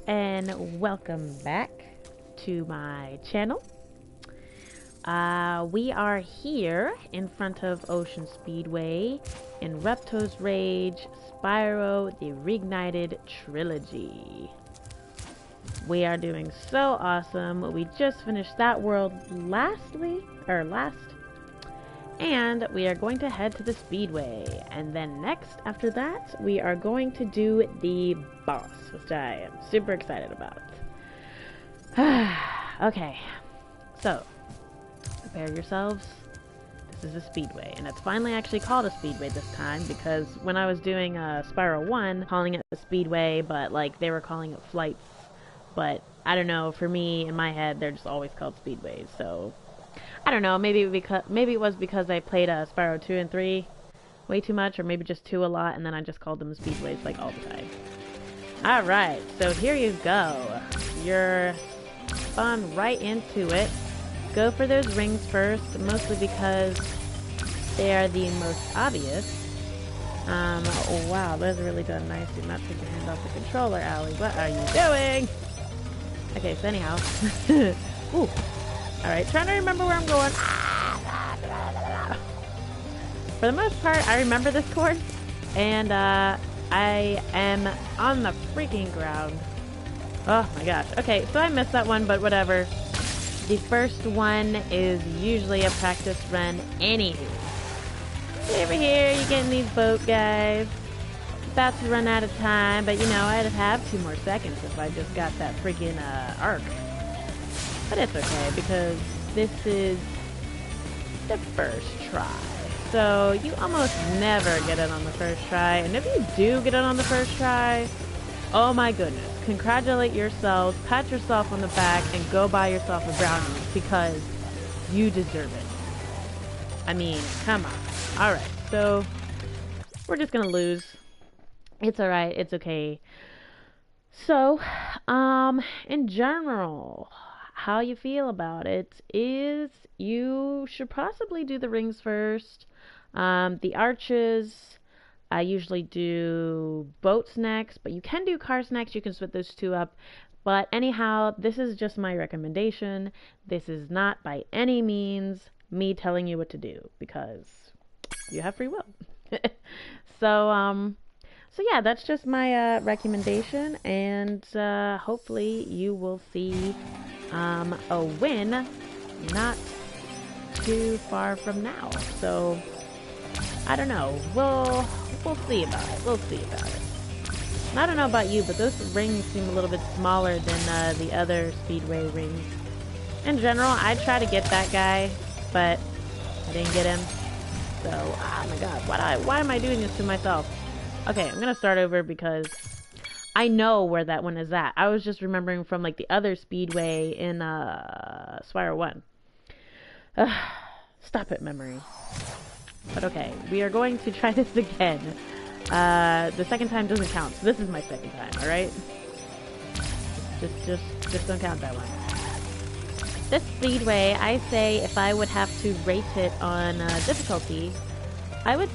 and welcome back to my channel. We are here in front of Ocean Speedway in Ripto's Rage, Spyro the Reignited Trilogy. We are doing so awesome. We just finished that world last, and we are going to head to the Speedway. And then next, after that, we are going to do the boss, which I am super excited about. Okay, so prepare yourselves. This is a Speedway, and it's finally actually called a Speedway this time, because when I was doing Spyro 1, calling it a Speedway, but like they were calling it flights. But I don't know, for me, in my head, they're just always called Speedways, so I don't know, maybe it was because I played Spyro 2 and 3 way too much, or maybe just 2 a lot, and then I just called them Speedways like all the time. Alright, so here you go. You're spun right into it. Go for those rings first, mostly because they are the most obvious. Oh wow, those are really done nice. Do not take your hand off the controller, Allie. What are you doing? Okay, so anyhow. Ooh. Alright, trying to remember where I'm going. For the most part, I remember this course, and I am on the freaking ground. Oh my gosh. Okay, so I missed that one, but whatever. The first one is usually a practice run anywho. Over here, you're getting these boat guys. About to run out of time, but you know, I'd have 2 more seconds if I just got that freaking arc. But it's okay, because this is the first try. So you almost never get it on the first try, and if you do get it on the first try, oh my goodness, congratulate yourselves, pat yourself on the back, and go buy yourself a brownie, because you deserve it. I mean, come on. Alright, so we're just gonna lose. It's alright, it's okay. So, in general, how you feel about it is you should possibly do the rings first. The arches, I usually do boats next, but you can do cars next. You can split those 2 up. But anyhow, this is just my recommendation. This is not by any means me telling you what to do, because you have free will. So yeah, that's just my recommendation, and hopefully you will see a win not too far from now. So I don't know. We'll see about it. We'll see about it. And I don't know about you, but those rings seem a little bit smaller than the other Speedway rings. In general, I try to get that guy, but I didn't get him. So, oh my god, why am I doing this to myself? Okay, I'm gonna start over because I know where that one is at. I was just remembering from like the other Speedway in Spyro 1. Stop it, memory. But okay, we are going to try this again. The second time doesn't count, so this is my second time, alright? Just don't count that one. This Speedway, I say if I would have to rate it on difficulty, I would,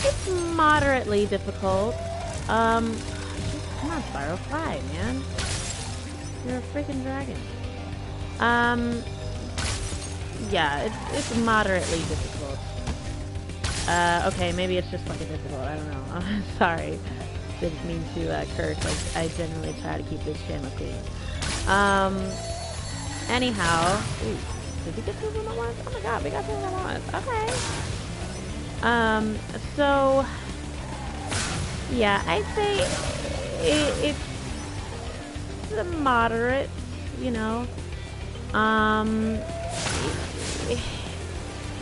it's moderately difficult. Come on, Spyro, fly, man. You're a freaking dragon. Yeah, it's moderately difficult. Okay, maybe it's just fucking difficult, I don't know. Sorry. Didn't mean to curse. I generally try to keep this channel clean. Anyhow. Ooh, did we get 2 of them at once? Oh my god, we got 2 of them at once. Okay. So yeah, I'd say it's the moderate, you know.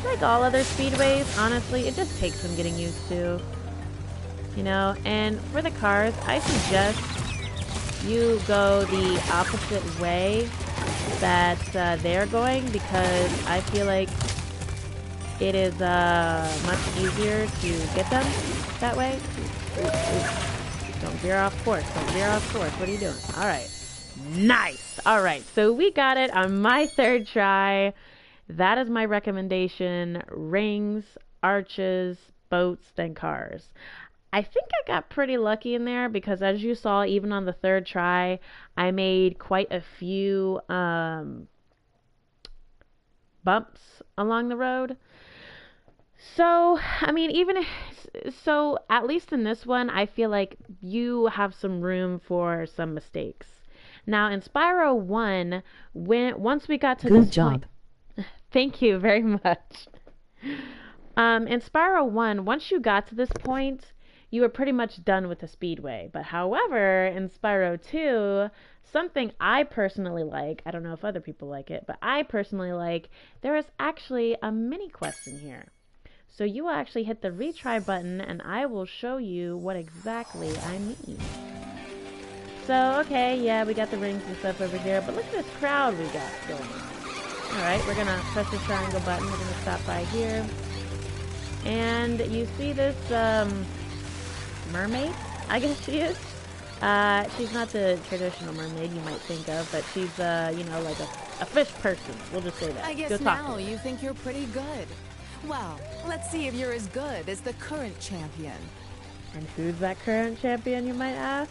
Like all other Speedways, honestly, it just takes some getting used to, you know. And for the cars, I suggest you go the opposite way that they're going, because I feel like it is much easier to get them that way. Ooh. Don't veer off course. Don't veer off course. What are you doing? Alright. Nice! Alright, so we got it on my 3rd try. That is my recommendation. Rings, arches, boats, then cars. I think I got pretty lucky in there because as you saw, even on the third try, I made quite a few bumps along the road. So, I mean, so at least in this one, I feel like you have some room for some mistakes. Now, in Spyro 1, once we got to Good this job. point, thank you very much. In Spyro 1, once you got to this point, you were pretty much done with the Speedway. But however, in Spyro 2, something I personally like, I don't know if other people like it, but I personally like, there is actually a mini quest in here. So you will actually hit the retry button and I will show you what exactly I mean. So, okay, yeah, we got the rings and stuff over here, but look at this crowd we got going on. Alright, we're gonna press the triangle button, we're gonna stop by here. And you see this, mermaid, I guess she is. She's not the traditional mermaid you might think of, but she's, you know, like a fish person. We'll just say that. I guess now you think you're pretty good. Well, let's see if you're as good as the current champion. And who's that current champion, you might ask?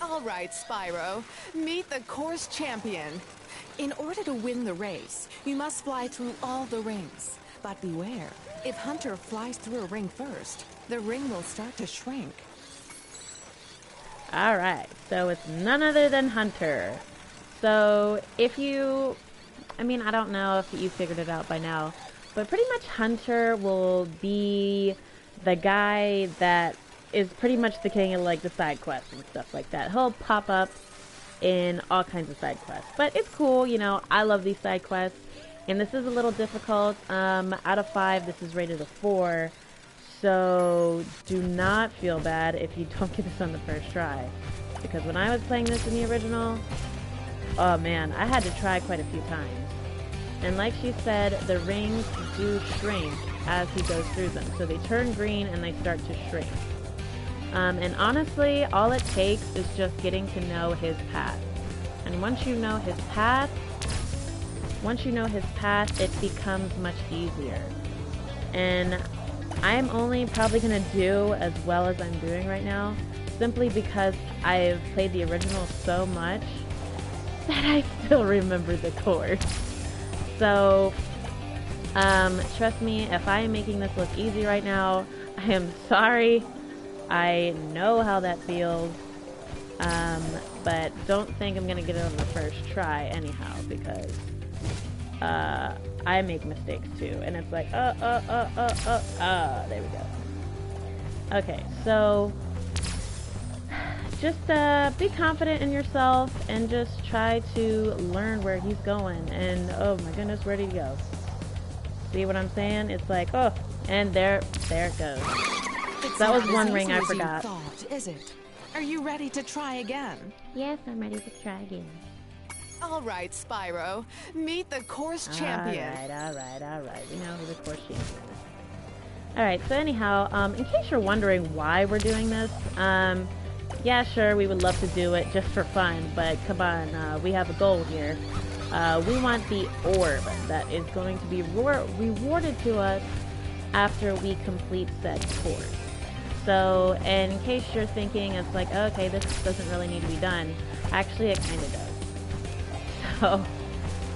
All right, Spyro. Meet the course champion. In order to win the race, you must fly through all the rings. But beware, if Hunter flies through a ring first, the ring will start to shrink. Alright, so it's none other than Hunter. So if you... I mean, I don't know if you figured it out by now, but pretty much Hunter will be the guy that is pretty much the king of, like, the side quests and stuff like that. He'll pop up in all kinds of side quests. But it's cool, you know, I love these side quests. And this is a little difficult. Out of 5, this is rated a 4. So do not feel bad if you don't get this on the first try. Because when I was playing this in the original, oh man, I had to try quite a few times. And like she said, the rings do shrink as he goes through them. So they turn green and they start to shrink. And honestly, all it takes is just getting to know his path. And once you know his path, it becomes much easier. And I'm only probably going to do as well as I'm doing right now, simply because I've played the original so much that I still remember the course. So, trust me, if I am making this look easy right now, I am sorry. I know how that feels. But don't think I'm going to get it on the first try anyhow, because I make mistakes too. And it's like, there we go. Okay, so just be confident in yourself and just try to learn where he's going. And oh my goodness, where did he go? See what I'm saying? It's like, oh, and there it goes. That was one ring I forgot. Is it? Are you ready to try again? Yes, I'm ready to try again. All right, Spyro. Meet the course champion. All right. We know who the course champion is. All right, so anyhow, in case you're wondering why we're doing this, yeah, sure, we would love to do it just for fun, but come on, we have a goal here. We want the orb that is going to be rewarded to us after we complete said course. So, and in case you're thinking it's like, okay, this doesn't really need to be done, actually it kind of does. So,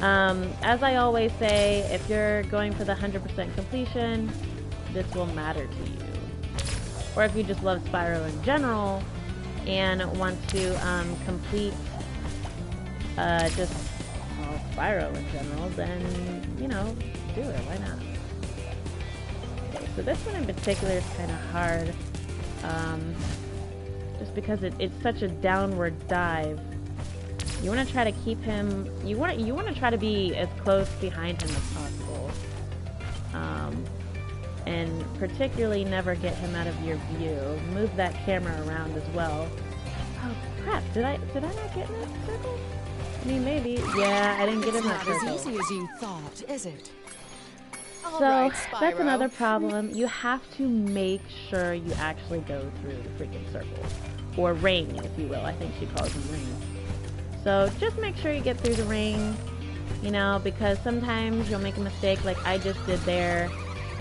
as I always say, if you're going for the 100% completion, this will matter to you. Or if you just love Spyro in general and want to complete just Spyro in general, then, you know, do it. Why not? Okay, so this one in particular is kind of hard. Just because it's such a downward dive. You want to try to keep him. You want to try to be as close behind him as possible, and particularly never get him out of your view. Move that camera around as well. Oh crap! Did I not get in that circle? I mean, maybe. Yeah, I didn't get in that circle. It's not as easy as you thought, is it? So, right, that's another problem. You have to make sure you actually go through the freaking circle. Or ring, if you will. I think she calls them rings. So, just make sure you get through the ring, you know, because sometimes you'll make a mistake like I just did there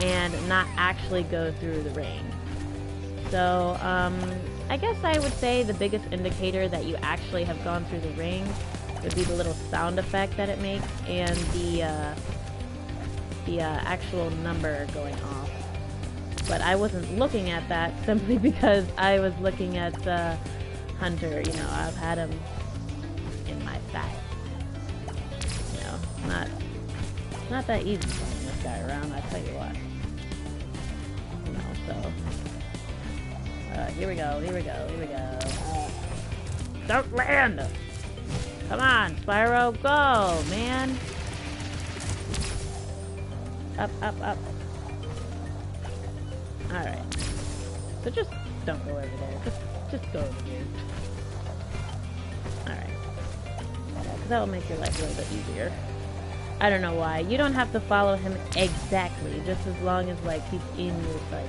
and not actually go through the ring. So, I guess I would say the biggest indicator that you actually have gone through the ring would be the little sound effect that it makes and the actual number going off. But I wasn't looking at that simply because I was looking at Hunter. You know, I've had him in my sight. You know, not that easy playing this guy around, I tell you what. You know, so here we go. Don't land! Come on, Spyro, go, man! Up. Alright. So just don't go over there. Just go over here. Alright. Because that will make your life a little bit easier. I don't know why. You don't have to follow him exactly, just as long as, like, he's in your sight.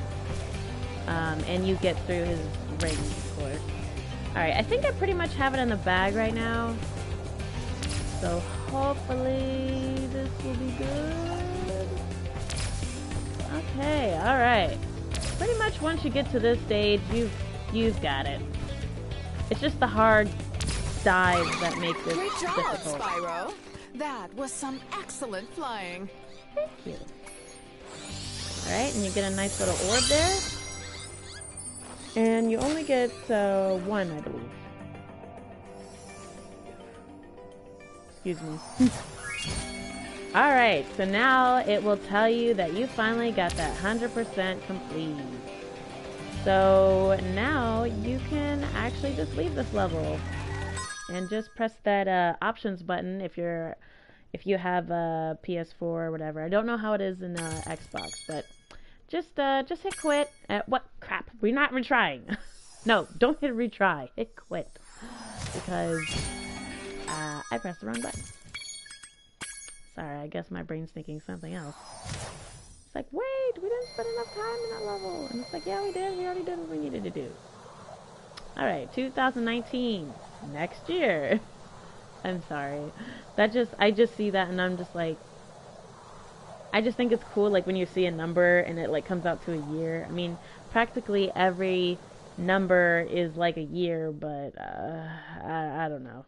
And you get through his ring, of course. Alright, I think I pretty much have it in the bag right now. So hopefully this will be good. Okay, alright. Pretty much once you get to this stage, you've got it. It's just the hard dives that make this difficult. difficult. Great job, Spyro. That was some excellent flying. Thank you. Alright, and you get a nice little orb there. And you only get one, I believe. Excuse me. Alright, so now it will tell you that you finally got that 100% complete. So now you can actually just leave this level. And just press that options button if you have a PS4 or whatever. I don't know how it is in Xbox, but just hit quit. What crap? We're not retrying. No, don't hit retry. Hit quit because I pressed the wrong button. Sorry, I guess my brain's thinking something else. It's like, wait, we didn't spend enough time in that level, and it's like, yeah, we did. We already did what we needed to do. All right, 2019. Next year. I'm sorry. I just see that and I'm just like, I just think it's cool, like when you see a number and it like comes out to a year. I mean, practically every number is like a year, but I don't know.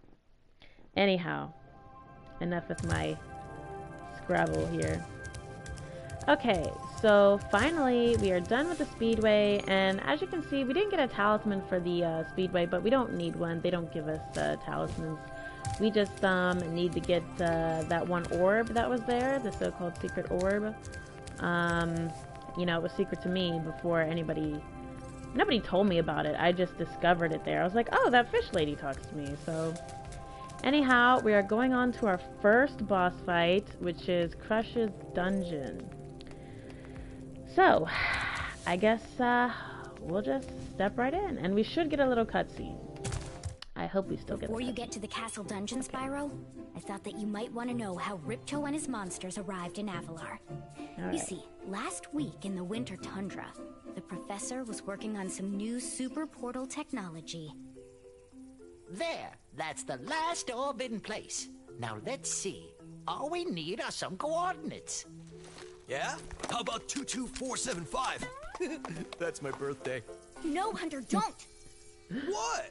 Anyhow, enough with my Scrabble here. Okay, so finally we are done with the Speedway, and as you can see, we didn't get a talisman for the Speedway, but we don't need one. They don't give us talismans. We just need to get that one orb that was there, the so-called secret orb. You know, it was secret to me before nobody told me about it. I just discovered it there. I was like, oh, that fish lady talks to me, so... Anyhow, we are going on to our first boss fight, which is Crush's Dungeon. So, I guess we'll just step right in, and we should get a little cutscene. I hope we still get. Before you get to the castle dungeon, Spyro, I thought that you might want to know how Ripto and his monsters arrived in Avalar. You see, last week in the winter tundra, the professor was working on some new super portal technology. There, that's the last orb in place. Now let's see. All we need are some coordinates. Yeah? How about 22475? That's my birthday. No, Hunter, don't! What?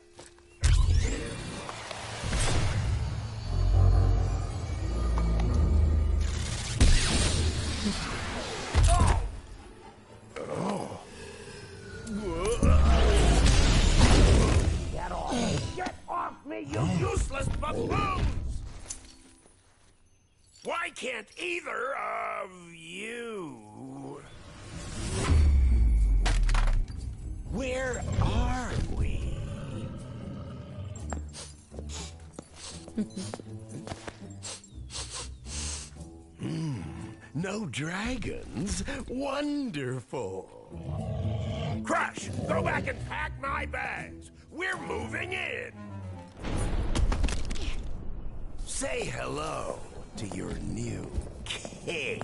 Get off me, you useless buffoons! Why can't either of you? Where are we? No dragons? Wonderful. Crush, go back and pack my bags. We're moving in. Say hello to your new king.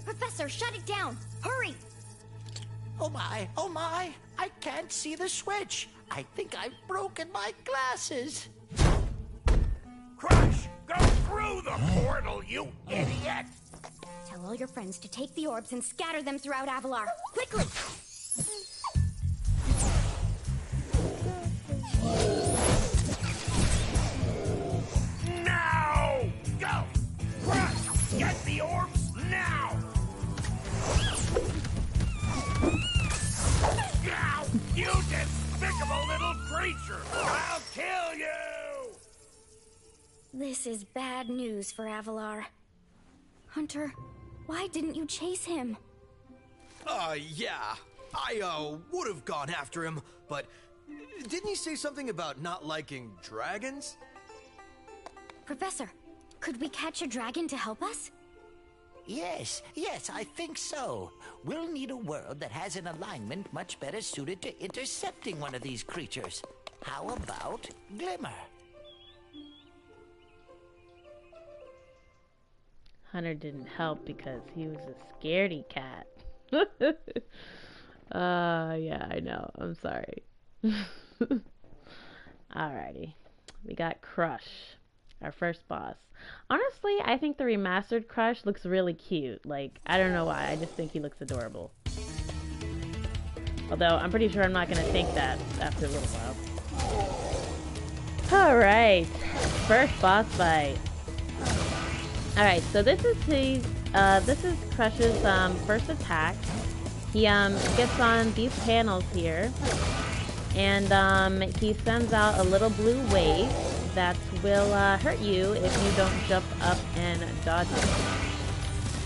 Professor, shut it down! Hurry! Oh my, I can't see the switch. I think I've broken my glasses. Crush, go through the portal, you idiot! Tell all your friends to take the orbs and scatter them throughout Avalar. Quickly! Now! Go! Crush! Get the orbs now! Now, you despicable little creature! I'll kill you! This is bad news for Avalar. Hunter, why didn't you chase him? Yeah. I, would have gone after him, but didn't he say something about not liking dragons? Professor, could we catch a dragon to help us? Yes, I think so. We'll need a world that has an alignment much better suited to intercepting one of these creatures. How about Glimmer? Hunter didn't help because he was a scaredy cat. Yeah, I know. I'm sorry. Alrighty. We got Crush, our first boss. Honestly, I think the remastered Crush looks really cute. Like, I don't know why. I just think he looks adorable. Although, I'm pretty sure I'm not going to think that after a little while. Alright. First boss fight. Alright, so this is Crush's first attack. He gets on these panels here, and he sends out a little blue wave that will hurt you if you don't jump up and dodge it.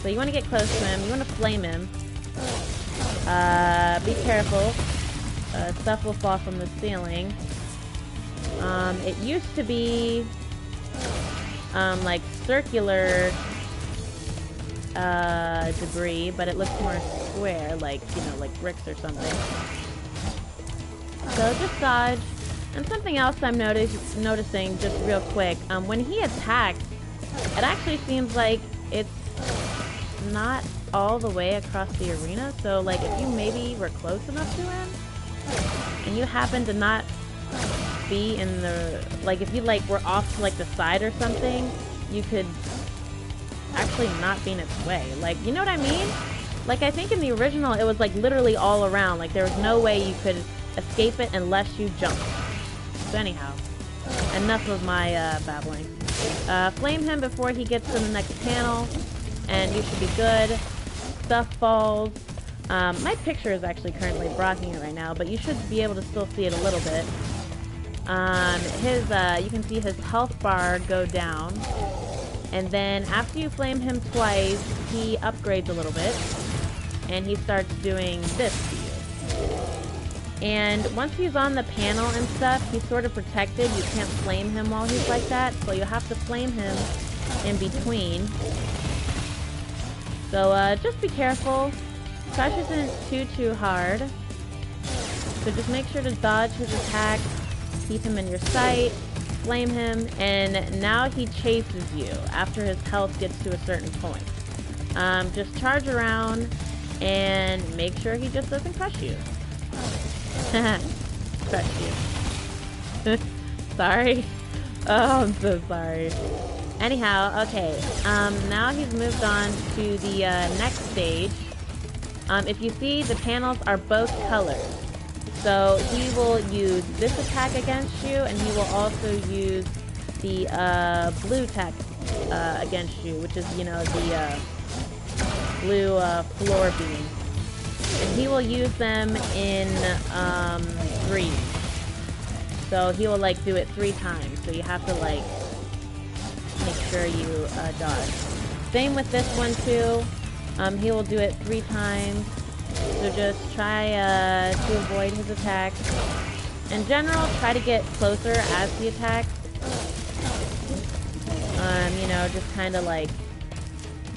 So you want to get close to him, you want to flame him. Be careful. Stuff will fall from the ceiling. It used to be like circular debris, but it looks more square, like, you know, like bricks or something. So just dodge. And something else I'm noticing just real quick, when he attacks, it actually seems like it's not all the way across the arena. So like if you maybe were close enough to him and you happen to not be in the, like if you like were off to like the side or something, you could actually not be in its way. Like, you know what I mean? Like, I think in the original it was like literally all around. Like there was no way you could escape it unless you jumped. So anyhow, enough of my babbling. Flame him before he gets to the next panel, and you should be good. Stuff falls. My picture is actually currently blocking it right now, but you should be able to still see it a little bit. You can see his health bar go down, and then after you flame him twice, he upgrades a little bit, and he starts doing this to you. And once he's on the panel and stuff, he's sort of protected. You can't flame him while he's like that, so you have to flame him in between. So just be careful. Crush isn't too hard. So just make sure to dodge his attack, keep him in your sight, flame him, and now he chases you after his health gets to a certain point. Just charge around and make sure he just doesn't crush you. Crush you. Sorry. Oh, I'm so sorry. Anyhow, okay. Now he's moved on to the next stage. If you see, the panels are both colors. So he will use this attack against you, and he will also use the blue attack against you, which is, you know, the blue floor beam. And he will use them in threes. So he will like do it 3 times. So you have to like make sure you dodge. Same with this one too. He will do it 3 times. So just try to avoid his attacks. In general, try to get closer as he attacks. You know, just kind of like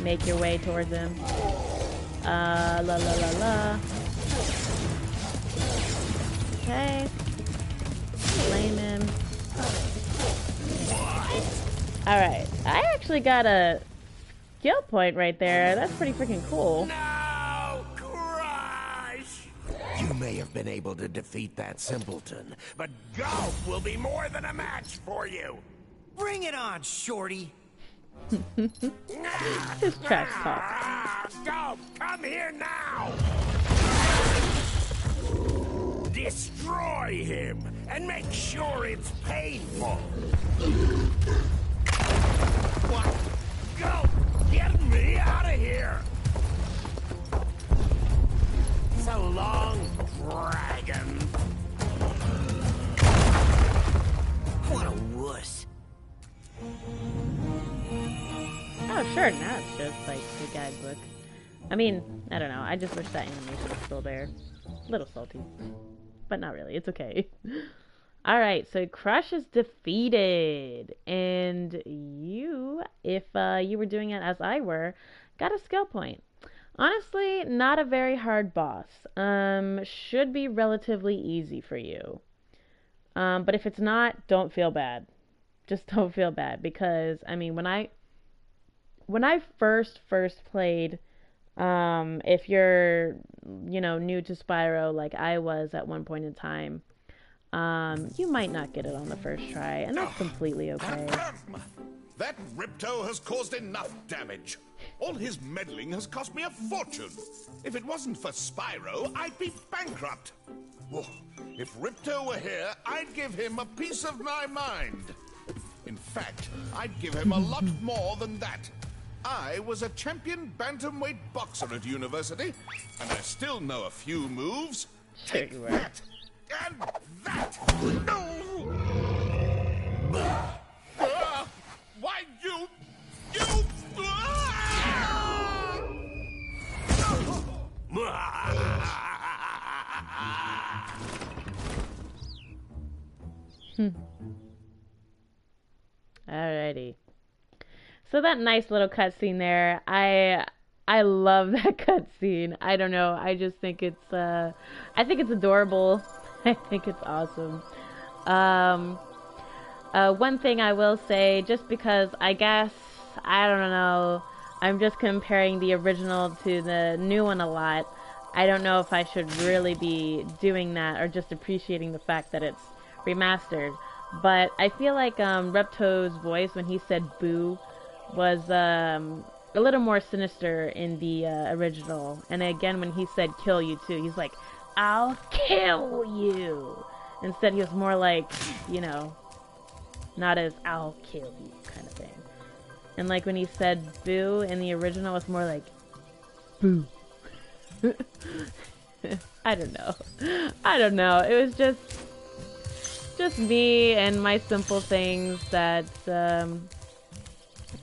make your way towards him. La la la la. Okay. Flame him. Alright. I actually got a skill point right there. That's pretty freaking cool. No, Crush! You may have been able to defeat that simpleton, but golf will be more than a match for you. Bring it on, Shorty. His trash talk. Go! Come here now! Destroy him and make sure it's painful. What? Go! Get me out of here! So long, dragon. What a wuss. Oh, sure, now it's just like the guidebook. I mean, I don't know. I just wish that animation was still there. A little salty. But not really. It's okay. Alright, so Crush is defeated. And you, if you were doing it as I were, got a skill point. Honestly, not a very hard boss. Should be relatively easy for you. But if it's not, don't feel bad. Just don't feel bad. Because, I mean, when I first played, if you're, new to Spyro like I was at one point in time, you might not get it on the first try, and that's completely okay. That Ripto has caused enough damage. All his meddling has cost me a fortune. If it wasn't for Spyro, I'd be bankrupt. Whoa. If Ripto were here, I'd give him a piece of my mind. In fact, I'd give him a lot more than that. I was a champion bantamweight boxer at university, and I still know a few moves. Sure you were. That and that. No! Why you? Alrighty. So that nice little cutscene there, I love that cutscene. I don't know. I just think it's adorable. I think it's awesome. One thing I will say, just because I guess, I don't know, I'm just comparing the original to the new one a lot. I don't know if I should really be doing that or just appreciating the fact that it's remastered. But I feel like Ripto's voice when he said boo was a little more sinister in the original. And again, when he said kill you too, he's like, I'll kill you. Instead, he was more like, not as I'll kill you kind of thing. And like when he said boo in the original, it's more like boo. I don't know. It was just me and my simple things that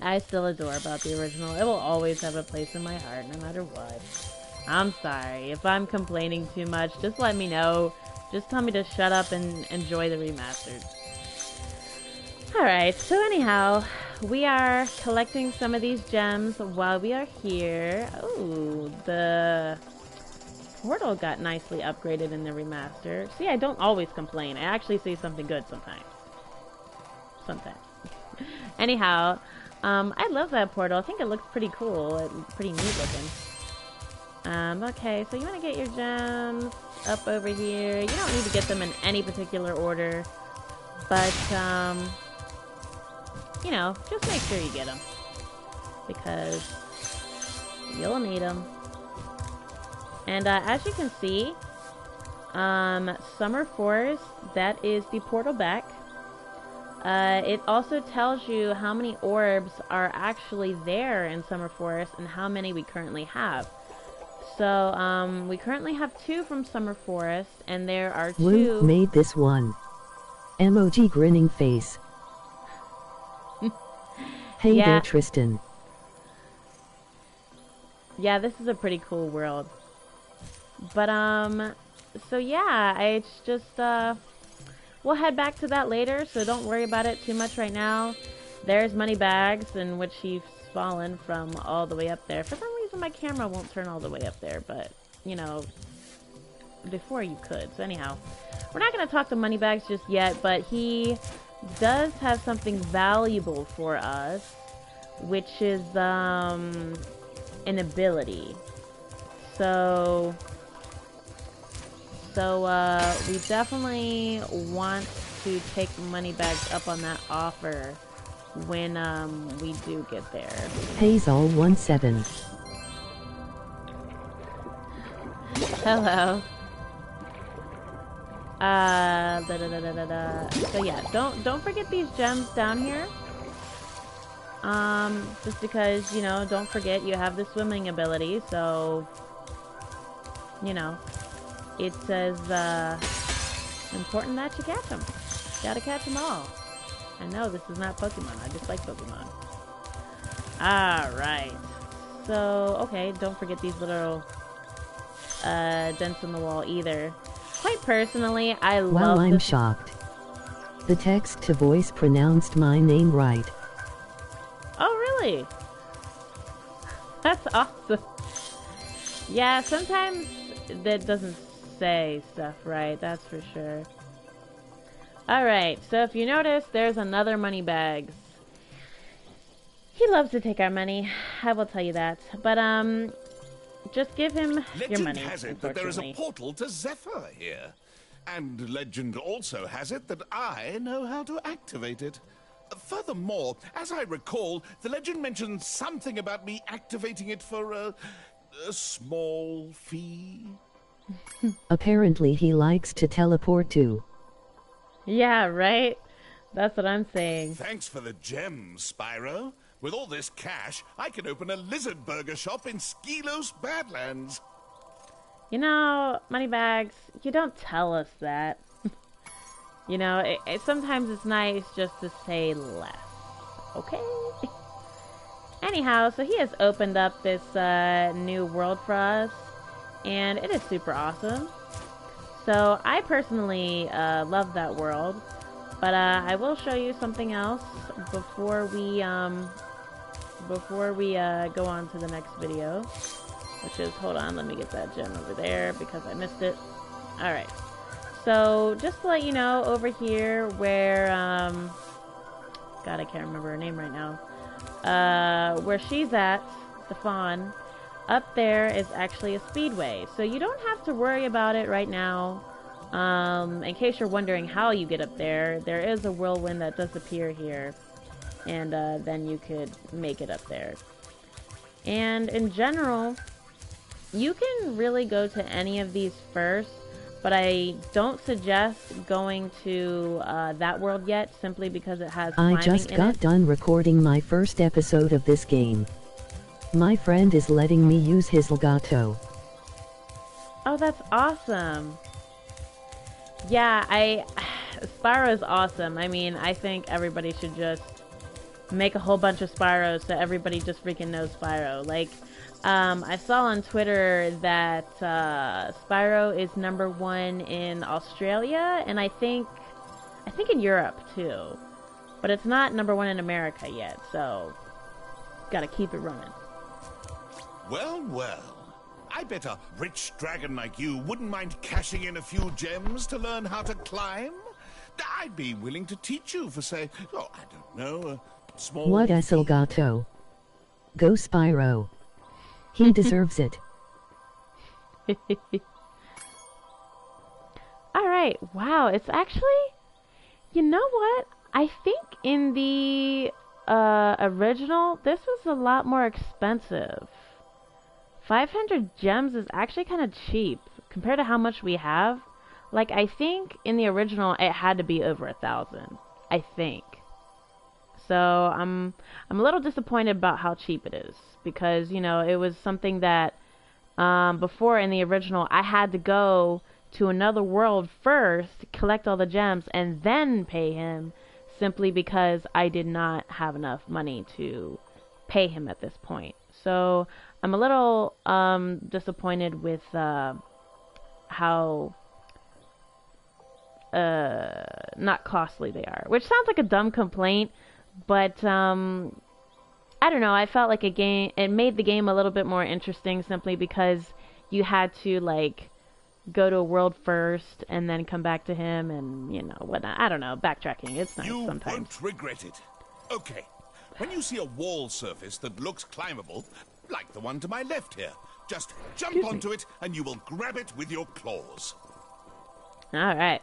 I still adore about the original. It will always have a place in my heart, no matter what. I'm sorry. If I'm complaining too much, just let me know. Just tell me to shut up and enjoy the remastered. Alright, so anyhow, we are collecting some of these gems while we are here. Oh, the portal got nicely upgraded in the remaster. See, I don't always complain. I actually say something good sometimes. Anyhow, I love that portal. I think it looks pretty cool. It's pretty neat looking. Okay, so you want to get your gems up over here. You don't need to get them in any particular order. But, just make sure you get them. Because you'll need them. And as you can see, Summer Forest, that is the portal back. It also tells you how many orbs are actually there in Summer Forest and how many we currently have. So, we currently have 2 from Summer Forest, and there are 2... Who made this one? Emoji grinning face. Hey yeah. there, Tristan. Yeah, this is a pretty cool world. But, so yeah, it's just, we'll head back to that later, so don't worry about it too much right now. There's Moneybags, in which he's fallen from all the way up there. For some reason, my camera won't turn all the way up there, but, before you could. So anyhow, we're not going to talk to Moneybags just yet, but he does have something valuable for us, which is, an ability. So we definitely want to take Moneybags up on that offer when we do get there. Hazel17. Hello. So yeah, don't forget these gems down here. Just because, you know, don't forget you have the swimming ability, so you know, it's as important that you catch them. Gotta catch them all. I know this is not Pokemon, I just like Pokemon. Alright. So, okay, don't forget these little dents in the wall either. Quite personally, I love Wow, I'm this. shocked. The text-to-voice pronounced my name right. Oh, really? That's awesome. Yeah, sometimes that doesn't say stuff right, that's for sure. Alright, so if you notice, there's another Moneybags. He loves to take our money, I will tell you that. But, just give him your money, Legend has it that there is a portal to Zephyr here. And legend also has it that I know how to activate it. Furthermore, as I recall, the legend mentions something about me activating it for a small fee. Apparently he likes to teleport too. Yeah, right? That's what I'm saying. Thanks for the gems, Spyro. With all this cash, I can open a lizard burger shop in Skelos Badlands. You know, Moneybags, you don't tell us that. You know, sometimes it's nice just to say less. Okay? Anyhow, so he has opened up this new world for us, and it is super awesome. So I personally love that world, but I will show you something else before we go on to the next video, which is, hold on, let me get that gem over there because I missed it. Alright, so just to let you know, over here where, God, I can't remember her name right now, where she's at, the fawn, up there is actually a speedway, so you don't have to worry about it right now. In case you're wondering how you get up there, there is a whirlwind that does appear here, and then you could make it up there. And in general, you can really go to any of these first, but I don't suggest going to that world yet, simply because it has climbing I just in got it. done recording my first episode of this game. My friend is letting me use his Elgato. Oh, that's awesome. Yeah, Spyro's awesome. I mean, I think everybody should just make a whole bunch of Spyros so everybody just freaking knows Spyro. Like, I saw on Twitter that Spyro is #1 in Australia, and I think in Europe too. But it's not #1 in America yet, so gotta keep it running. Well, well. I bet a rich dragon like you wouldn't mind cashing in a few gems to learn how to climb. I'd be willing to teach you for, say, oh, I don't know, a small... What is Elgato? Go Spyro. He deserves it. Alright, wow, it's actually... You know what? I think in the original, this was a lot more expensive. 500 gems is actually kind of cheap compared to how much we have. Like, I think in the original it had to be over 1,000. I think. So I'm a little disappointed about how cheap it is, because, you know, it was something that before in the original I had to go to another world first, collect all the gems, and then pay him, simply because I did not have enough money to pay him at this point. So I'm a little disappointed with how not costly they are, which sounds like a dumb complaint, but I don't know, I felt like it made the game a little bit more interesting, simply because you had to, like, go to a world first and then come back to him and, you know, whatnot. I don't know, backtracking, it's nice sometimes. You won't regret it. Okay, when you see a wall surface that looks climbable, like the one to my left here, just jump onto it and you will grab it with your claws. Alright.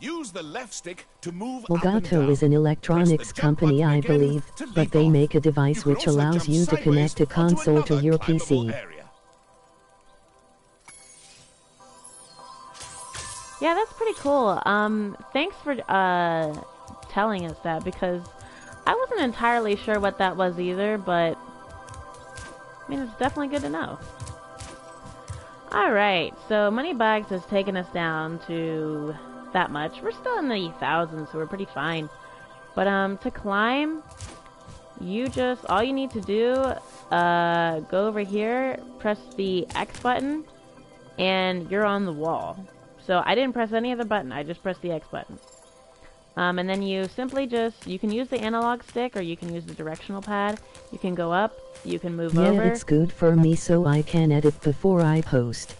Use the left stick to move up and Elgato down. is an electronics Press the jump company, button I again believe, to but leap they off. make a device You can which also allows jump you to sideways connect a onto console to another your climbable PC. area. Yeah, that's pretty cool. Thanks for telling us that, because I wasn't entirely sure what that was either, but I mean, it's definitely good to know. Alright, so Moneybags has taken us down to that much. We're still in the thousands, so we're pretty fine. But to climb, all you need to do, go over here, press the X button, and you're on the wall. So I didn't press any other button, I just pressed the X button. And then you simply you can use the analog stick or you can use the directional pad. You can go up, you can move over. Yeah, it's good for me so I can edit before I post.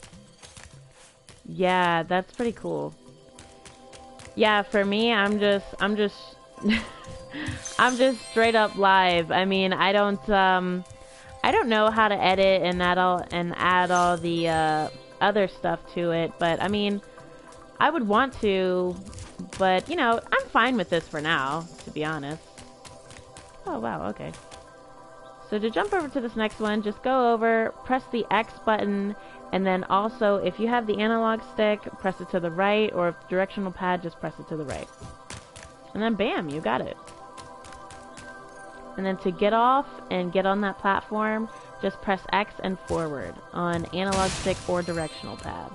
Yeah, that's pretty cool. Yeah, for me, I'm just I'm just straight up live. I mean, I don't know how to edit and add all the other stuff to it, but I mean, I would want to, but you know, I'm fine with this for now, to be honest. Oh wow, okay. So to jump over to this next one, just go over, press the X button, and then also, if you have the analog stick, press it to the right, or if the directional pad, just press it to the right. And then bam, you got it. And then to get off and get on that platform, just press X and forward on analog stick or directional pad.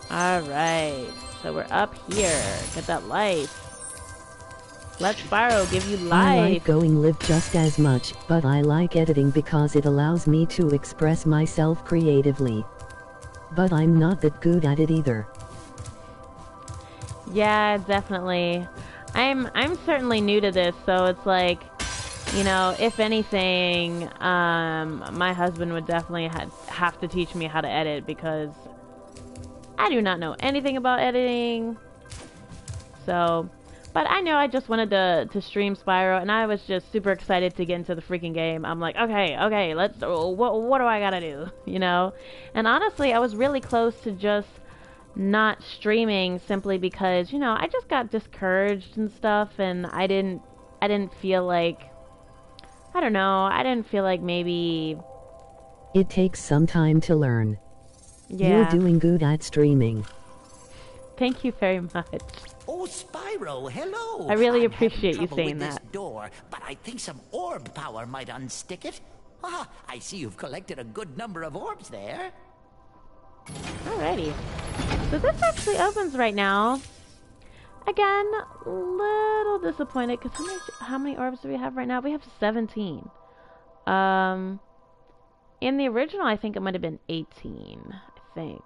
Alright, so we're up here. Get that life. Let Spyro give you life. I like going live just as much, but I like editing because it allows me to express myself creatively. But I'm not that good at it either. Yeah, definitely. I'm certainly new to this, so it's like, you know, if anything, my husband would definitely have to teach me how to edit, because I do not know anything about editing. So, but I know I just wanted to stream Spyro, and I was just super excited to get into the freaking game. I'm like, okay, let's, what do I gotta do, you know? And honestly, I was really close to just not streaming simply because, you know, I just got discouraged and stuff, and I didn't feel like, I don't know, I didn't feel like maybe... It takes some time to learn. Yeah. You're doing good at streaming. Thank you very much. Oh, Spyro, hello. I really I'm appreciate having you trouble saying with that. This door, but I think some orb power might unstick it. Ah, I see you've collected a good number of orbs there. Alrighty. So this actually opens right now. Again, little disappointed because how many orbs do we have right now? We have 17. In the original, I think it might have been 18. I think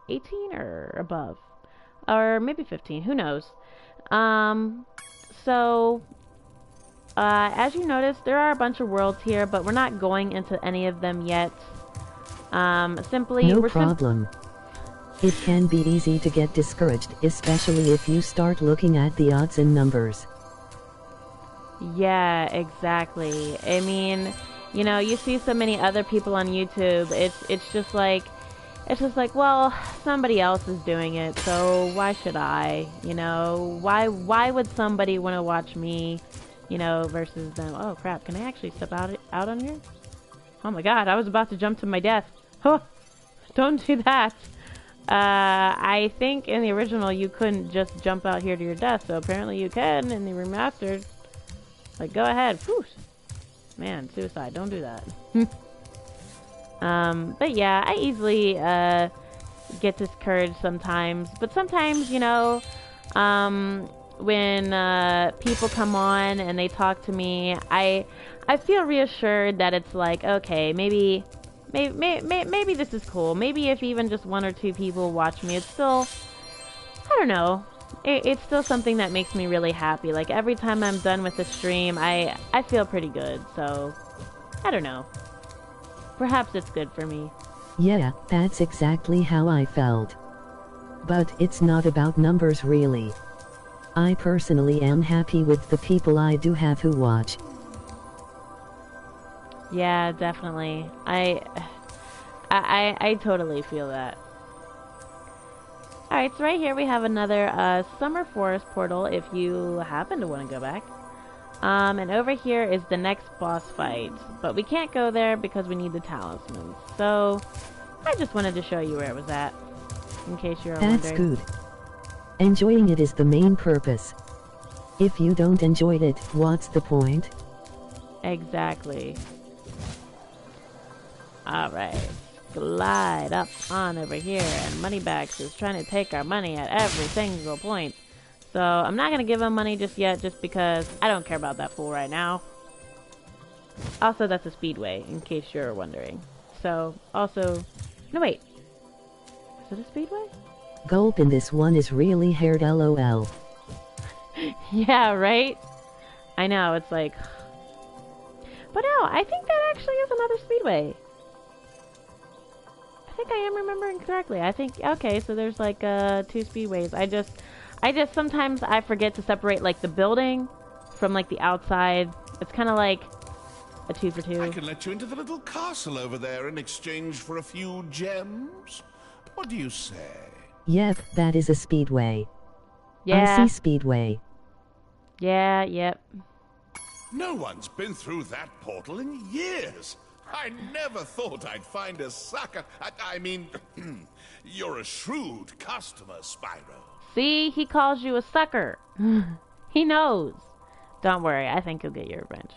18 or above, or maybe 15. Who knows? So as you notice, there are a bunch of worlds here, but we're not going into any of them yet. No problem. It can be easy to get discouraged, especially if you start looking at the odds and numbers. Yeah, exactly. I mean, you know, you see so many other people on YouTube. It's just like, well, somebody else is doing it, so why should I? You know, why would somebody want to watch me? You know, versus them. Oh crap! Can I actually step out on here? Oh my God! I was about to jump to my death. Oh, don't do that. I think in the original you couldn't just jump out here to your death, so apparently you can in the remastered. Like, go ahead. Whew. Man, suicide. Don't do that. But yeah, I easily get discouraged sometimes. But sometimes, you know, when people come on and they talk to me, I feel reassured that it's like, okay, maybe this is cool. Maybe if even just one or two people watch me, it's still, I don't know. It's still something that makes me really happy. Like, every time I'm done with the stream, I feel pretty good. So, I don't know. Perhaps it's good for me. Yeah, that's exactly how I felt. But it's not about numbers really. I personally am happy with the people I do have who watch. Yeah, definitely. I totally feel that. Alright, so right here we have another summer forest portal if you happen to want to go back. And over here is the next boss fight. But we can't go there because we need the talismans. So, I just wanted to show you where it was at. In case you're wondering. That's good. Enjoying it is the main purpose. If you don't enjoy it, what's the point? Exactly. Alright. Slide up on over here. And Moneybags is trying to take our money at every single point. So, I'm not going to give him money just yet, just because I don't care about that fool right now. Also, that's a Speedway, in case you're wondering. So, also... No, wait. Is it a Speedway? Gulp in this one is really haired LOL. Yeah, right? I know, it's like... But no, I think that actually is another Speedway. I think I am remembering correctly. I think, okay, so there's like 2 Speedways. I just sometimes I forget to separate like the building from like the outside. It's kind of like a 2 for 2. I can let you into the little castle over there in exchange for a few gems. What do you say? Yep, that is a Speedway. Yeah. I see Speedway. Yeah, yep. No one's been through that portal in years. I never thought I'd find a sucker. I mean, you're a shrewd customer, Spyro. See, he calls you a sucker. He knows. Don't worry, I think he'll get your revenge.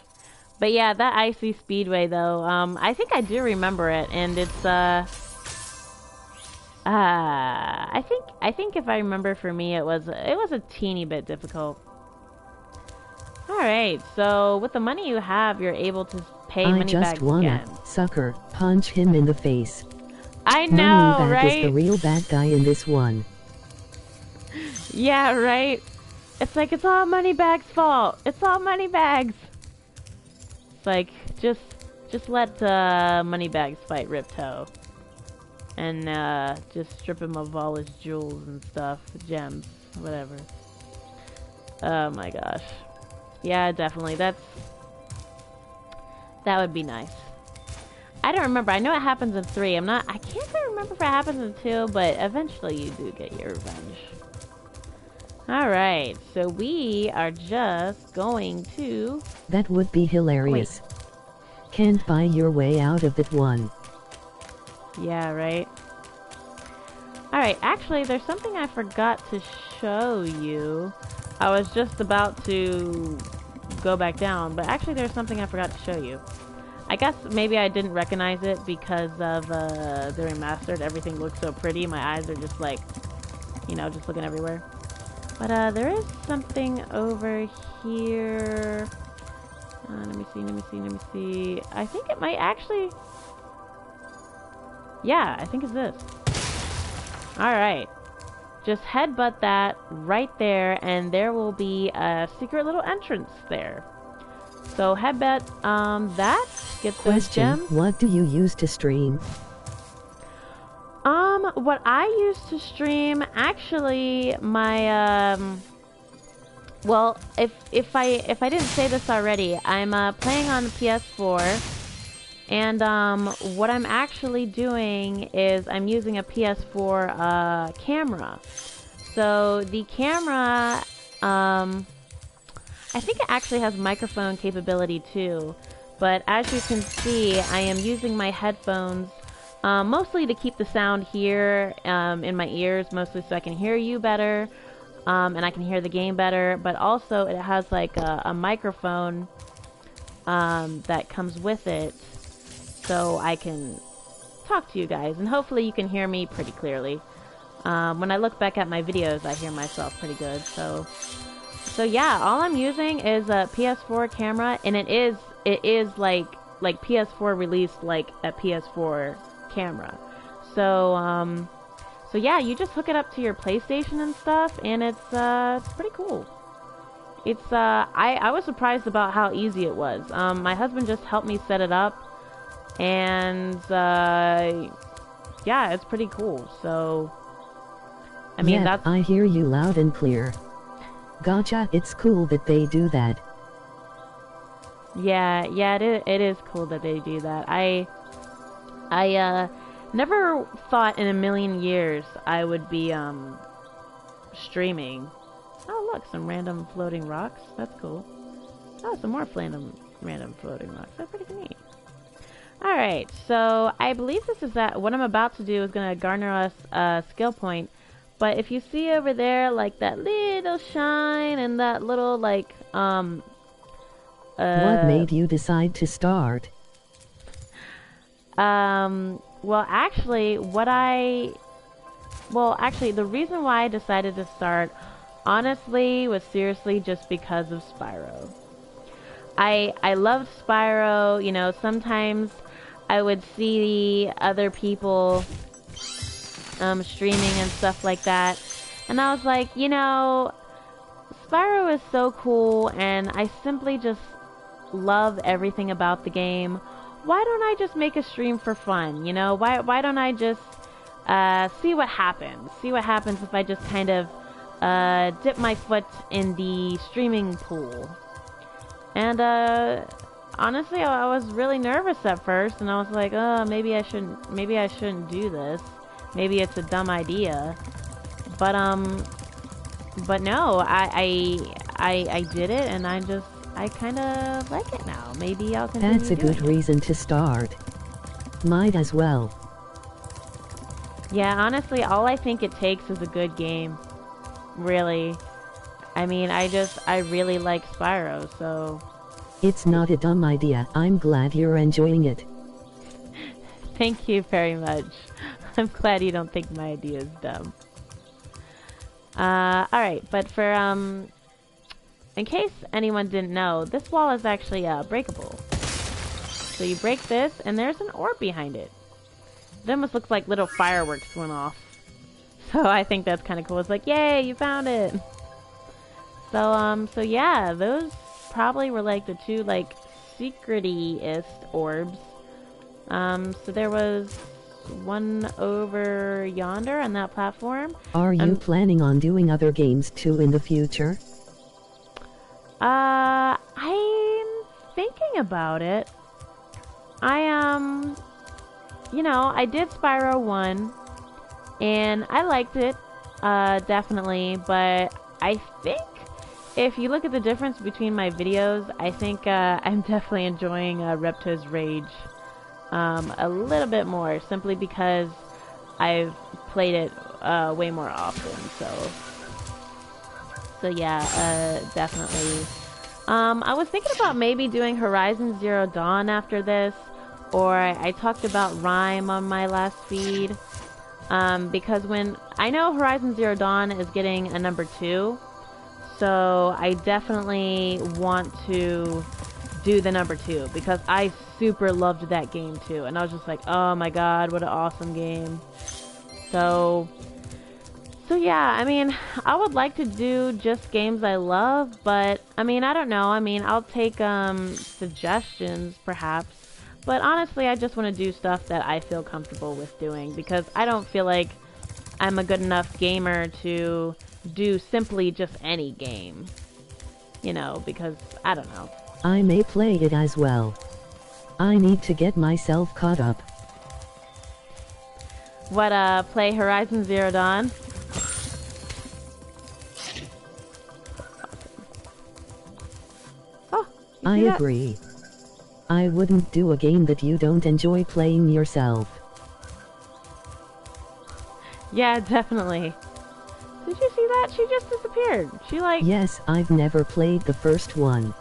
But yeah, that icy Speedway though, I think I do remember it, and it's I think if I remember, for me it was a teeny bit difficult. Alright, so with the money you have, you're able to pay Moneybags again. I just wanna, sucker, punch him in the face. I know, Moneybag right? is the real bad guy in this one. Yeah, right? It's like, it's all Moneybags' fault. It's all Moneybags. It's like, just let Moneybags fight Ripto. And just strip him of all his jewels and stuff, gems, whatever. Oh my gosh. Yeah, definitely. That would be nice. I don't remember. I know it happens in 3. I can't quite remember if it happens in 2, but eventually you do get your revenge. Alright, so we are just going to... That would be hilarious. Wait. Can't buy your way out of that one. Yeah, right? Alright, actually, there's something I forgot to show you. I was just about to go back down, but actually there's something I forgot to show you. I guess maybe I didn't recognize it because of the remastered. Everything looks so pretty. My eyes are just like, you know, just looking everywhere. But there is something over here. Let me see. I think it might actually... Yeah, I think it's this. Alright. Just headbutt that right there, and there will be a secret little entrance there. So headbutt that, get those gems. What do you use to stream? What I use to stream, actually, my well, if I didn't say this already, I'm playing on the PS4, and what I'm actually doing is I'm using a PS4 camera. So the camera, I think it actually has microphone capability too, but as you can see, I am using my headphones mostly to keep the sound here in my ears, mostly so I can hear you better, and I can hear the game better, but also it has like a microphone that comes with it, so I can talk to you guys, and hopefully you can hear me pretty clearly. When I look back at my videos, I hear myself pretty good, so yeah, all I'm using is a PS4 camera, and it is like PS4 released like a PS4 camera. So yeah, you just hook it up to your PlayStation and stuff, and it's pretty cool. It's I was surprised about how easy it was. My husband just helped me set it up, and yeah, it's pretty cool. So I mean, yeah, I hear you loud and clear. Gotcha, it's cool that they do that. Yeah, it is cool that they do that. Never thought in a million years I would be, streaming. Oh, look, some random floating rocks. That's cool. Oh, some more random floating rocks. That's pretty neat. Alright, so I believe this is that what I'm about to do is going to garner us a skill point. But if you see over there, like that little shine and that little, like, what made you decide to start? Well, actually, the reason why I decided to start, honestly, was seriously just because of Spyro. I loved Spyro, you know, sometimes I would see other people streaming and stuff like that, and I was like, you know, Spyro is so cool, and I simply just love everything about the game. Why don't I just make a stream for fun, you know? Why don't I just see what happens? See what happens if I just kind of dip my foot in the streaming pool. And honestly, I was really nervous at first, and I was like, oh, maybe I shouldn't do this. Maybe it's a dumb idea. But no, I did it, and I kind of like it now. Maybe I'll continue. That's a good reason to start. Might as well. Yeah, honestly, all I think it takes is a good game. Really. I mean, I really like Spyro, so... It's not a dumb idea. I'm glad you're enjoying it. Thank you very much. I'm glad you don't think my idea is dumb. Alright, but for, in case anyone didn't know, this wall is actually, breakable. So you break this, and there's an orb behind it. It almost looks like little fireworks went off. So I think that's kind of cool. It's like, yay, you found it! So yeah, those probably were, like, the two, like, secrety-est orbs. So there was one over yonder on that platform. Are you planning on doing other games too in the future? I'm thinking about it. You know, I did Spyro 1, and I liked it, definitely, but I think if you look at the difference between my videos, I think, I'm definitely enjoying, Ripto's Rage, a little bit more, simply because I've played it, way more often, so yeah, definitely. I was thinking about maybe doing Horizon Zero Dawn after this, or I talked about Rhyme on my last feed, because when I know Horizon Zero Dawn is getting a number 2, so I definitely want to do the number 2, because I super loved that game too, and I was just like, oh my god, what an awesome game. So yeah, I mean, I would like to do just games I love, but, I mean, I don't know. I mean, I'll take, suggestions, perhaps. But honestly, I just want to do stuff that I feel comfortable with doing, because I don't feel like I'm a good enough gamer to do simply just any game. You know, because, I don't know. I may play it as well. I need to get myself caught up. What, play Horizon Zero Dawn? I agree. I wouldn't do a game that you don't enjoy playing yourself. Yeah, definitely. Did you see that? She just disappeared. She like... Yes, I've never played the first one.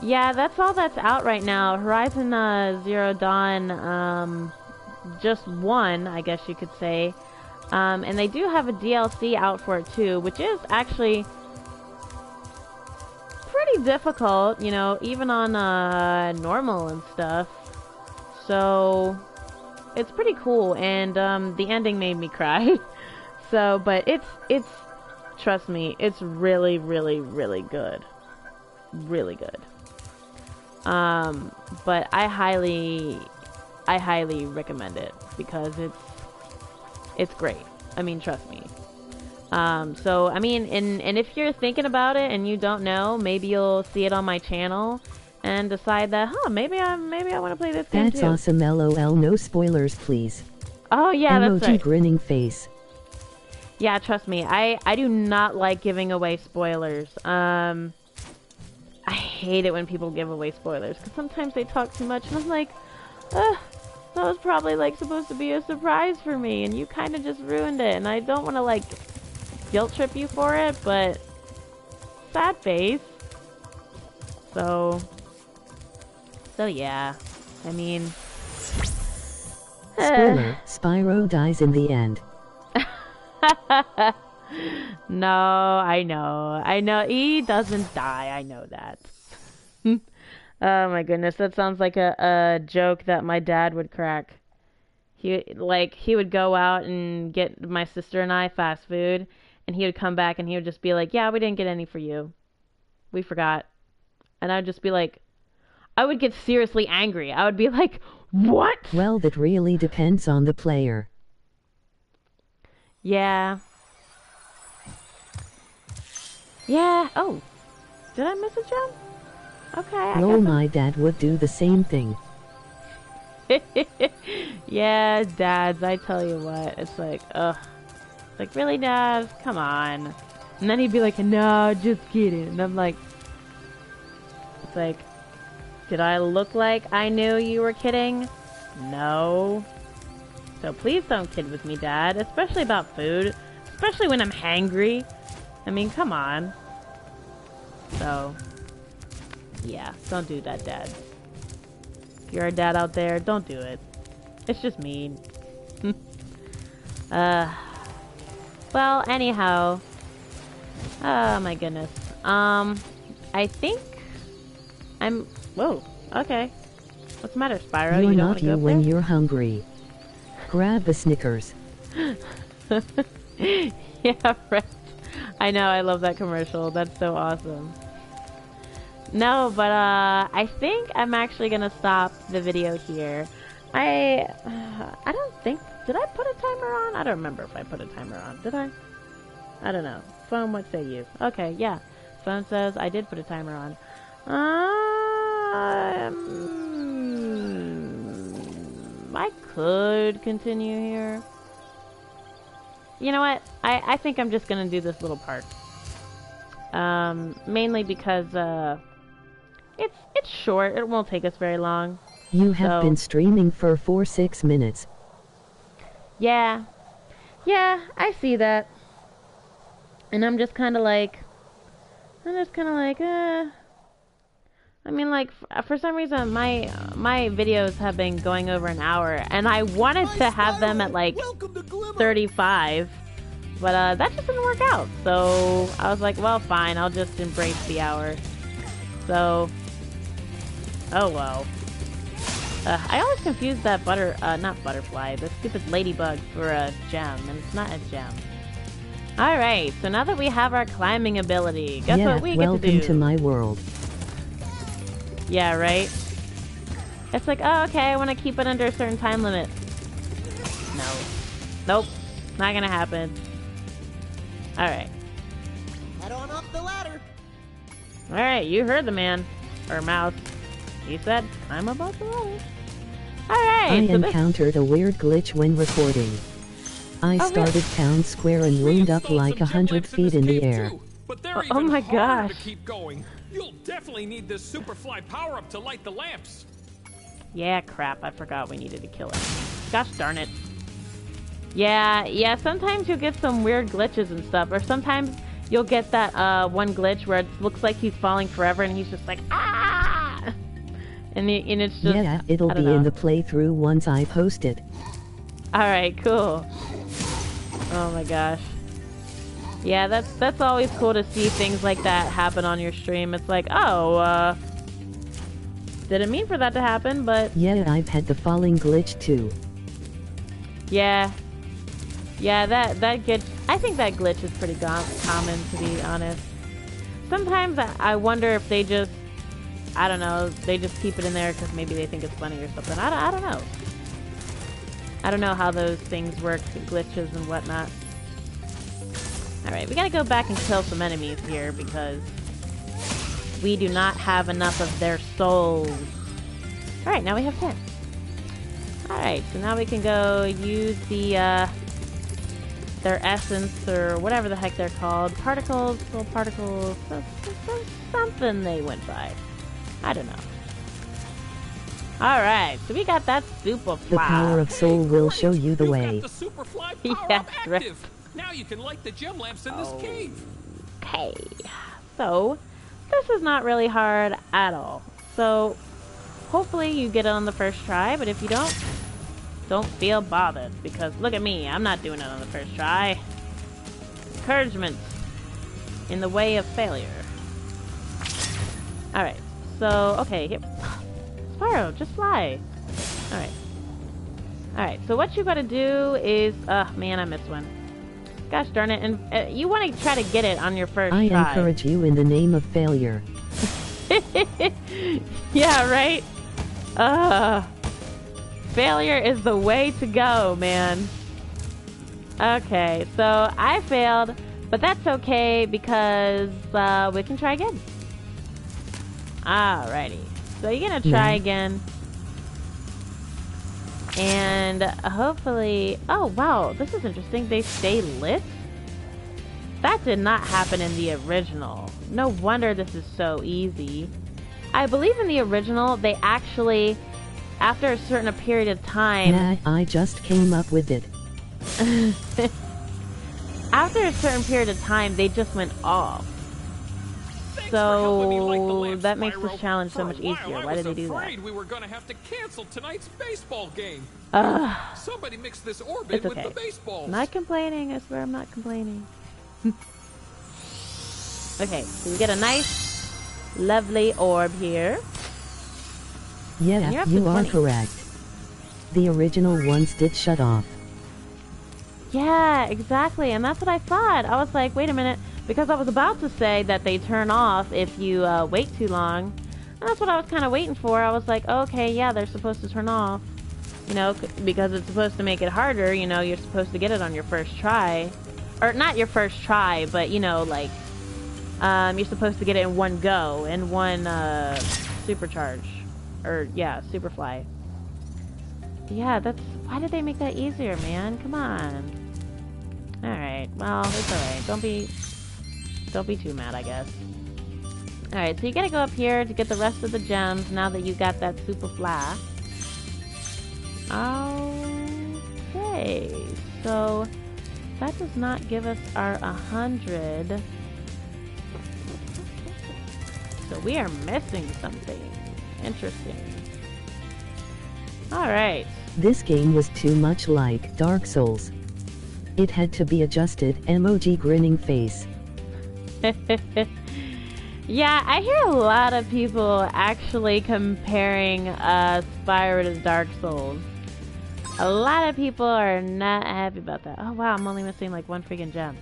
Yeah, that's all that's out right now. Horizon Zero Dawn, just one, I guess you could say. And they do have a DLC out for it too, which is actually pretty difficult, you know, even on normal and stuff. So it's pretty cool, and the ending made me cry. So, but it's trust me, it's really, really, really good. Really good. But I highly recommend it, because it's great. I mean, trust me. So, I mean, and if you're thinking about it and you don't know, maybe you'll see it on my channel, and decide that, maybe I want to play this game That's too. awesome, lol, no spoilers please. Oh yeah, Emoji that's right. grinning face. Yeah, trust me, I do not like giving away spoilers. I hate it when people give away spoilers, because sometimes they talk too much, and I'm like, that was probably, like, supposed to be a surprise for me, and you kind of just ruined it, and I don't want to, like, guilt trip you for it, but sad face. So yeah, I mean... Spoiler, Spyro dies in the end. No, I know, he doesn't die, I know that. Oh my goodness, that sounds like a joke that my dad would crack. He would go out and get my sister and I fast food, and he would come back and he would just be like, yeah, we didn't get any for you. We forgot. And I would just be like, I would get seriously angry. I would be like, what? Well, that really depends on the player. Yeah. Yeah. Oh, did I miss a jump? Okay. No, my dad would do the same thing. Yeah, dads, I tell you what, it's like, ugh. It's like, really, Dad? Come on. And then he'd be like, no, just kidding. And I'm like, it's like, did I look like I knew you were kidding? No. So please don't kid with me, Dad, especially about food, especially when I'm hangry. I mean, come on. So, yeah, don't do that, Dad. If you're a dad out there, don't do it. It's just mean. Well, anyhow. Oh my goodness. I think I'm... Whoa, okay. What's the matter, Spyro? You're you don't not want to you go when there? you're hungry. Grab a Snickers. Yeah, right. I know, I love that commercial. That's so awesome. No, but I think I'm actually gonna stop the video here. I don't think... Did I put a timer on? I don't remember if I put a timer on. Did I? I don't know. Phone, what say you? Okay, yeah. Phone says I did put a timer on. I could continue here. You know what? I think I'm just gonna do this little part. Mainly because it's short. It won't take us very long. You have been streaming for 6 minutes. Yeah. Yeah, I see that. And I'm just kind of like, I mean, like, for some reason, my videos have been going over an hour, and I wanted to have them at, like, 35, but that just didn't work out. So I was like, well, fine, I'll just embrace the hour. So, oh well. I always confuse that not butterfly, the stupid ladybug for a gem, and it's not a gem. Alright, so now that we have our climbing ability, guess what we get to do? Welcome to my world. Yeah, right? It's like, oh, okay, I want to keep it under a certain time limit. No. Nope. Not gonna happen. Alright. Head on up the ladder. Alright, you heard the man. Or mouse. He said, I'm about the ladder. Alright, I so encountered a weird glitch when recording. I started town square and loomed up like 100 feet in the air. But they're oh even my harder gosh. to keep going. You'll definitely need this Superfly power-up to light the lamps. Yeah, crap, I forgot we needed to kill it. Gosh darn it. Yeah, sometimes you'll get some weird glitches and stuff, or sometimes you'll get that one glitch where it looks like he's falling forever and he's just like, ah! And it's just... Yeah, it'll be in the playthrough once I post it. Alright, cool. Oh my gosh. Yeah, that's always cool to see things like that happen on your stream. It's like, oh, didn't mean for that to happen, but... Yeah, I've had the falling glitch too. Yeah. Yeah, that glitch... I think that glitch is pretty common, to be honest. Sometimes I wonder if they just... I don't know, they just keep it in there because maybe they think it's funny or something. I don't know. I don't know how those things work, glitches and whatnot. Alright, we gotta go back and kill some enemies here because we do not have enough of their souls. Alright, now we have 10. Alright, so now we can go use the, their essence, or whatever the heck they're called. Particles, soul particles, something they went by. I don't know. Alright, so we got that Superfly. The power of soul will show you the way. Got the Superfly power Yes, up active. right. Now you can light the gem lamps in this cave. Okay, so this is not really hard at all. So hopefully you get it on the first try, but if you don't feel bothered, because look at me, I'm not doing it on the first try. Encouragement in the way of failure. Alright, so, okay, here. Spyro, just fly. Alright. Alright, so what you gotta do is, man, I missed one. Gosh darn it, and you want to try to get it on your first I try. encourage you in the name of failure. Yeah, right? Failure is the way to go, man. Okay, so I failed, but that's okay because we can try again. Alrighty. So you're gonna try again. And hopefully... Oh, wow, this is interesting. They stay lit? That did not happen in the original. No wonder this is so easy. I believe in the original, they actually, after a certain period of time... Yeah, I just came up with it. After a certain period of time, they just went off. So that makes this challenge so much easier. Why did they do that? I was afraid we were going to have to cancel tonight's baseball game. Somebody mixed this orbit It's okay. with the baseballs. I'm not complaining. I swear I'm not complaining. Okay, so we get a nice, lovely orb here. Yeah, you are correct. The original ones did shut off. Yeah, exactly. And that's what I thought. I was like, wait a minute. Because I was about to say that they turn off if you wait too long. And that's what I was kind of waiting for. I was like, oh, okay, yeah, they're supposed to turn off. You know, because it's supposed to make it harder. You know, you're supposed to get it on your first try. Or not your first try, but, you know, like, you're supposed to get it in one go. In one supercharge. Or, yeah, superfly. Yeah, that's... Why did they make that easier, man? Come on. Alright, well, it's alright. Don't be too mad, I guess. Alright, so you gotta go up here to get the rest of the gems now that you got that Superfly. Okay, so that does not give us our 100. So we are missing something. Interesting. Alright. This game was too much like Dark Souls. It had to be adjusted. Emoji grinning face. Yeah, I hear a lot of people actually comparing Spyro to Dark Souls. A lot of people are not happy about that. Oh wow, I'm only missing like one freaking gem.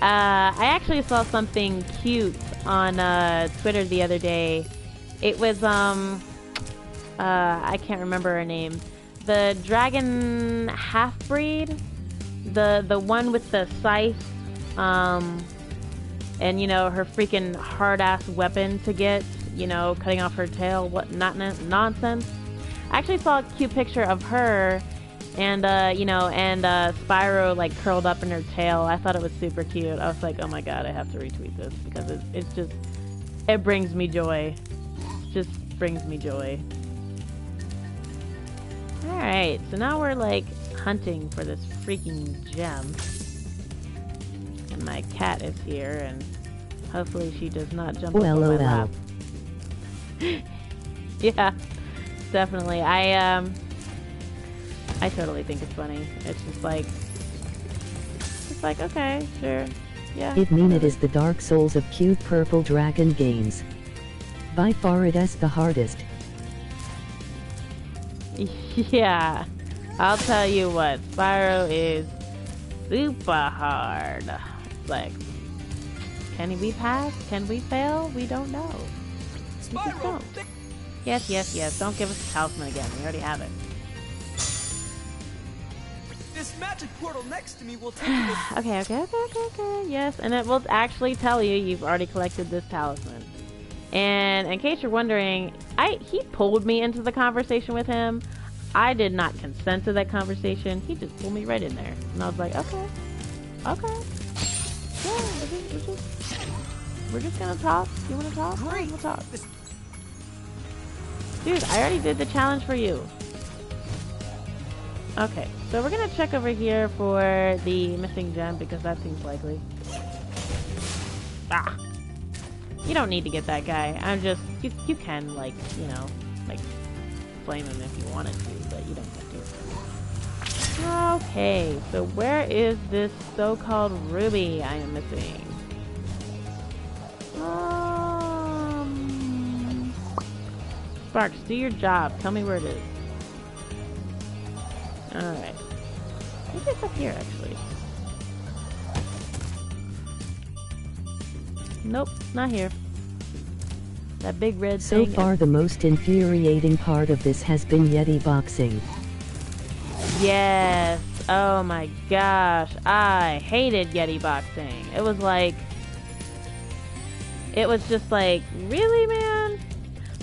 I actually saw something cute on Twitter the other day. It was I can't remember her name. The dragon half-breed, the one with the scythe, and you know her freaking hard-ass weapon to get, you know, cutting off her tail. What nonsense? I actually saw a cute picture of her, and you know, and Spyro like curled up in her tail. I thought it was super cute. I was like, oh my god, I have to retweet this because it's just, it brings me joy. It just brings me joy. Alright, so now we're like hunting for this freaking gem. And my cat is here, and hopefully she does not jump up on my lap. Yeah, definitely. I totally think it's funny. It's just like, okay, sure, yeah. It mean it is the Dark Souls of cute purple dragon games. By far it is the hardest. Yeah, I'll tell you what, Spyro is super hard. It's like, can we pass? Can we fail? We don't know. We just don't. Yes. Don't give us the talisman again. We already have it. This magic portal next to me will take you to... Okay. Yes, and it will actually tell you you've already collected this talisman. And in case you're wondering, he pulled me into the conversation with him. I did not consent to that conversation. He just pulled me right in there. And I was like, okay. Yeah, we're just gonna talk. You wanna talk? Great. We'll talk. Dude, I already did the challenge for you. Okay, so we're gonna check over here for the missing gem because that seems likely. Ah! You don't need to get that guy. I'm just, you can, like, you know, like, flame him if you wanted to, but you don't have to. Okay, so where is this so-called ruby I am missing? Sparks, do your job. Tell me where it is. Alright. Maybe it's up here, actually. Nope, not here. That big red So thing. far, the most infuriating part of this has been Yeti boxing. Yes. Oh my gosh. I hated Yeti boxing. It was like... It was just like, really, man?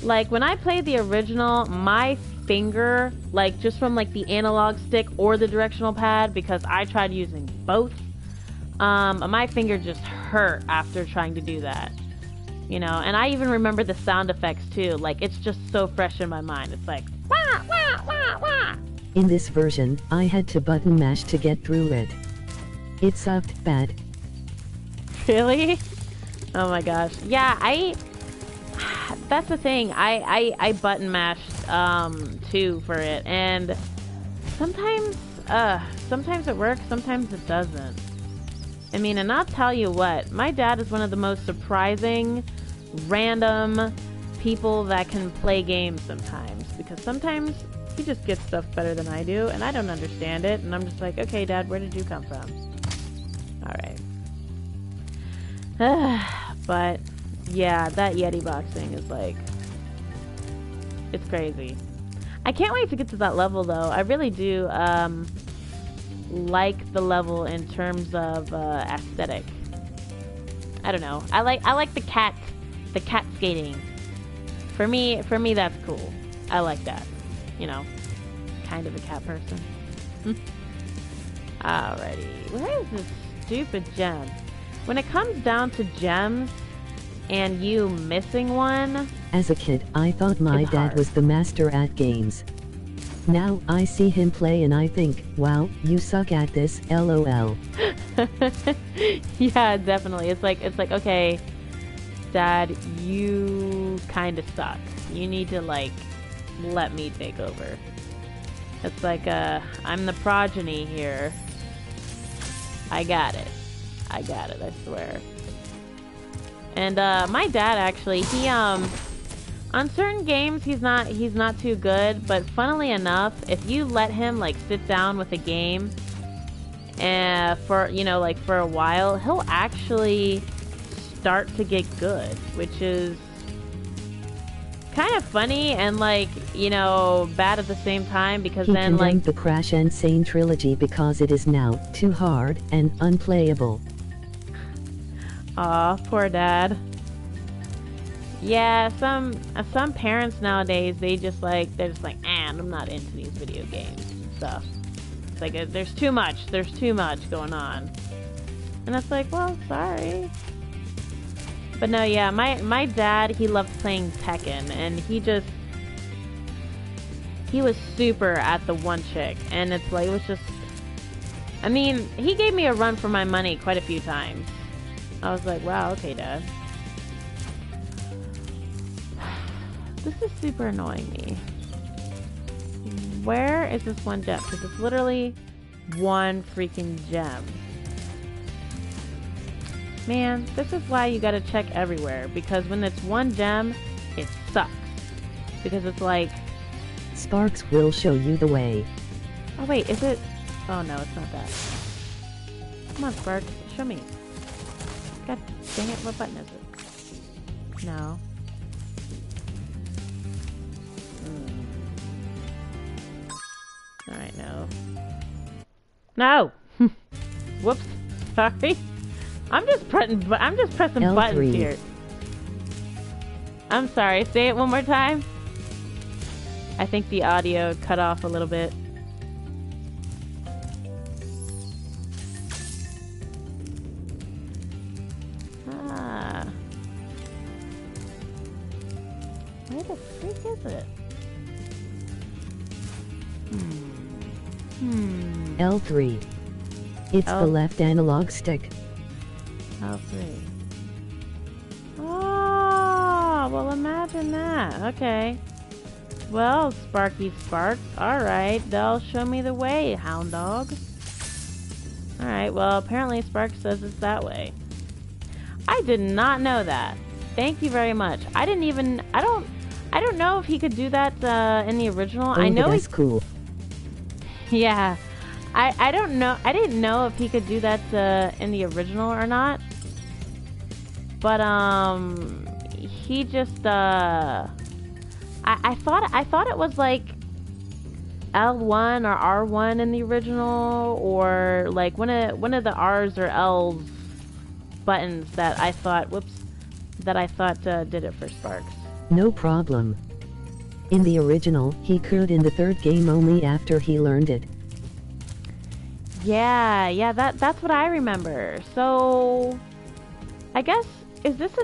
Like, when I played the original, my finger, like, just from, like, the analog stick or the directional pad, because I tried using both, my finger just hurt after trying to do that. You know, and I even remember the sound effects, too. Like, it's just so fresh in my mind. It's like, wah, wah, wah, wah. In this version, I had to button mash to get through it. It sucked bad. Really? Oh my gosh. Yeah, that's the thing. I button mashed too for it, and sometimes it works, sometimes it doesn't. I mean, and I'll tell you what, my dad is one of the most surprising, random people that can play games sometimes, because sometimes he just gets stuff better than I do, and I don't understand it, and I'm just like, okay, Dad, where did you come from? Alright. But yeah, that Yeti boxing is like, it's crazy. I can't wait to get to that level though. I really do like the level in terms of aesthetic. I don't know. I like the cat skating. For me that's cool. I like that. You know, kind of a cat person. Alrighty, where is this stupid gem? When it comes down to gems and you missing one... As a kid, I thought my dad was the master at games. Now, I see him play and I think, wow, you suck at this, LOL. Yeah, definitely. It's like, okay, Dad, you kind of suck. You need to, like, let me take over. It's like, I'm the progeny here. I got it, I swear. And my dad actually, he on certain games he's not too good, but funnily enough, if you let him like sit down with a game for, you know, like for a while, he'll actually start to get good, which is kind of funny and, like, you know, bad at the same time, because then, like, the Crash and Sane trilogy because it is now too hard and unplayable. Aw, poor Dad. Yeah, some parents nowadays, they're just like, I'm not into these video games and stuff. It's like, there's too much going on. And it's like, well, sorry. But no, yeah, my dad, he loved playing Tekken, and he was super at the one chick, and it's like, it was just, I mean, he gave me a run for my money quite a few times. I was like, wow, okay, Dad. This is super annoying me. Where is this one gem? Because it's literally one freaking gem. Man, this is why you gotta check everywhere, because when it's one gem, it sucks. Because it's like... Sparks will show you the way. Oh wait, is it... Oh no, it's not that. Come on, Sparks, show me. God dang it, what button is it? No. Alright, no. No. Whoops. Sorry. I'm just pressing L3. buttons here. I'm sorry. Say it one more time. I think the audio cut off a little bit. Where the freak is it? L3. It's the left analog stick. L3. Oh, well imagine that. Okay. Well, Sparky Sparks. Alright, they'll show me the way, hound dog. Alright, well apparently Sparks says it's that way. I did not know that. Thank you very much. I don't know if he could do that in the original. Oh, I know that's cool. Yeah. I don't know. I didn't know if he could do that in the original or not. But he just I thought it was like L1 or R1 in the original, or like one of the R's or L's buttons that I thought did it for Sparks. No problem. In the original, he could in the third game only after he learned it. Yeah, that's what I remember. So I guess is this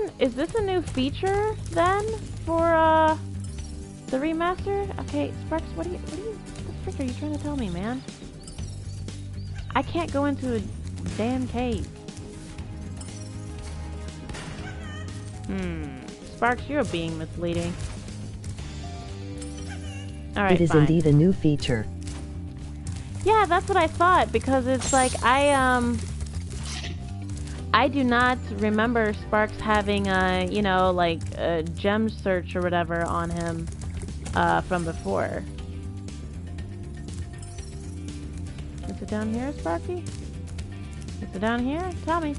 a new feature then for the remaster? Okay, Sparks, what the frick are you trying to tell me, man? I can't go into a damn cave. Sparks, you're being misleading. Alright, it is fine. indeed a new feature. Yeah, that's what I thought, because it's like I do not remember Sparks having like a gem search or whatever on him from before. Is it down here, Sparky? Is it down here? Tell me.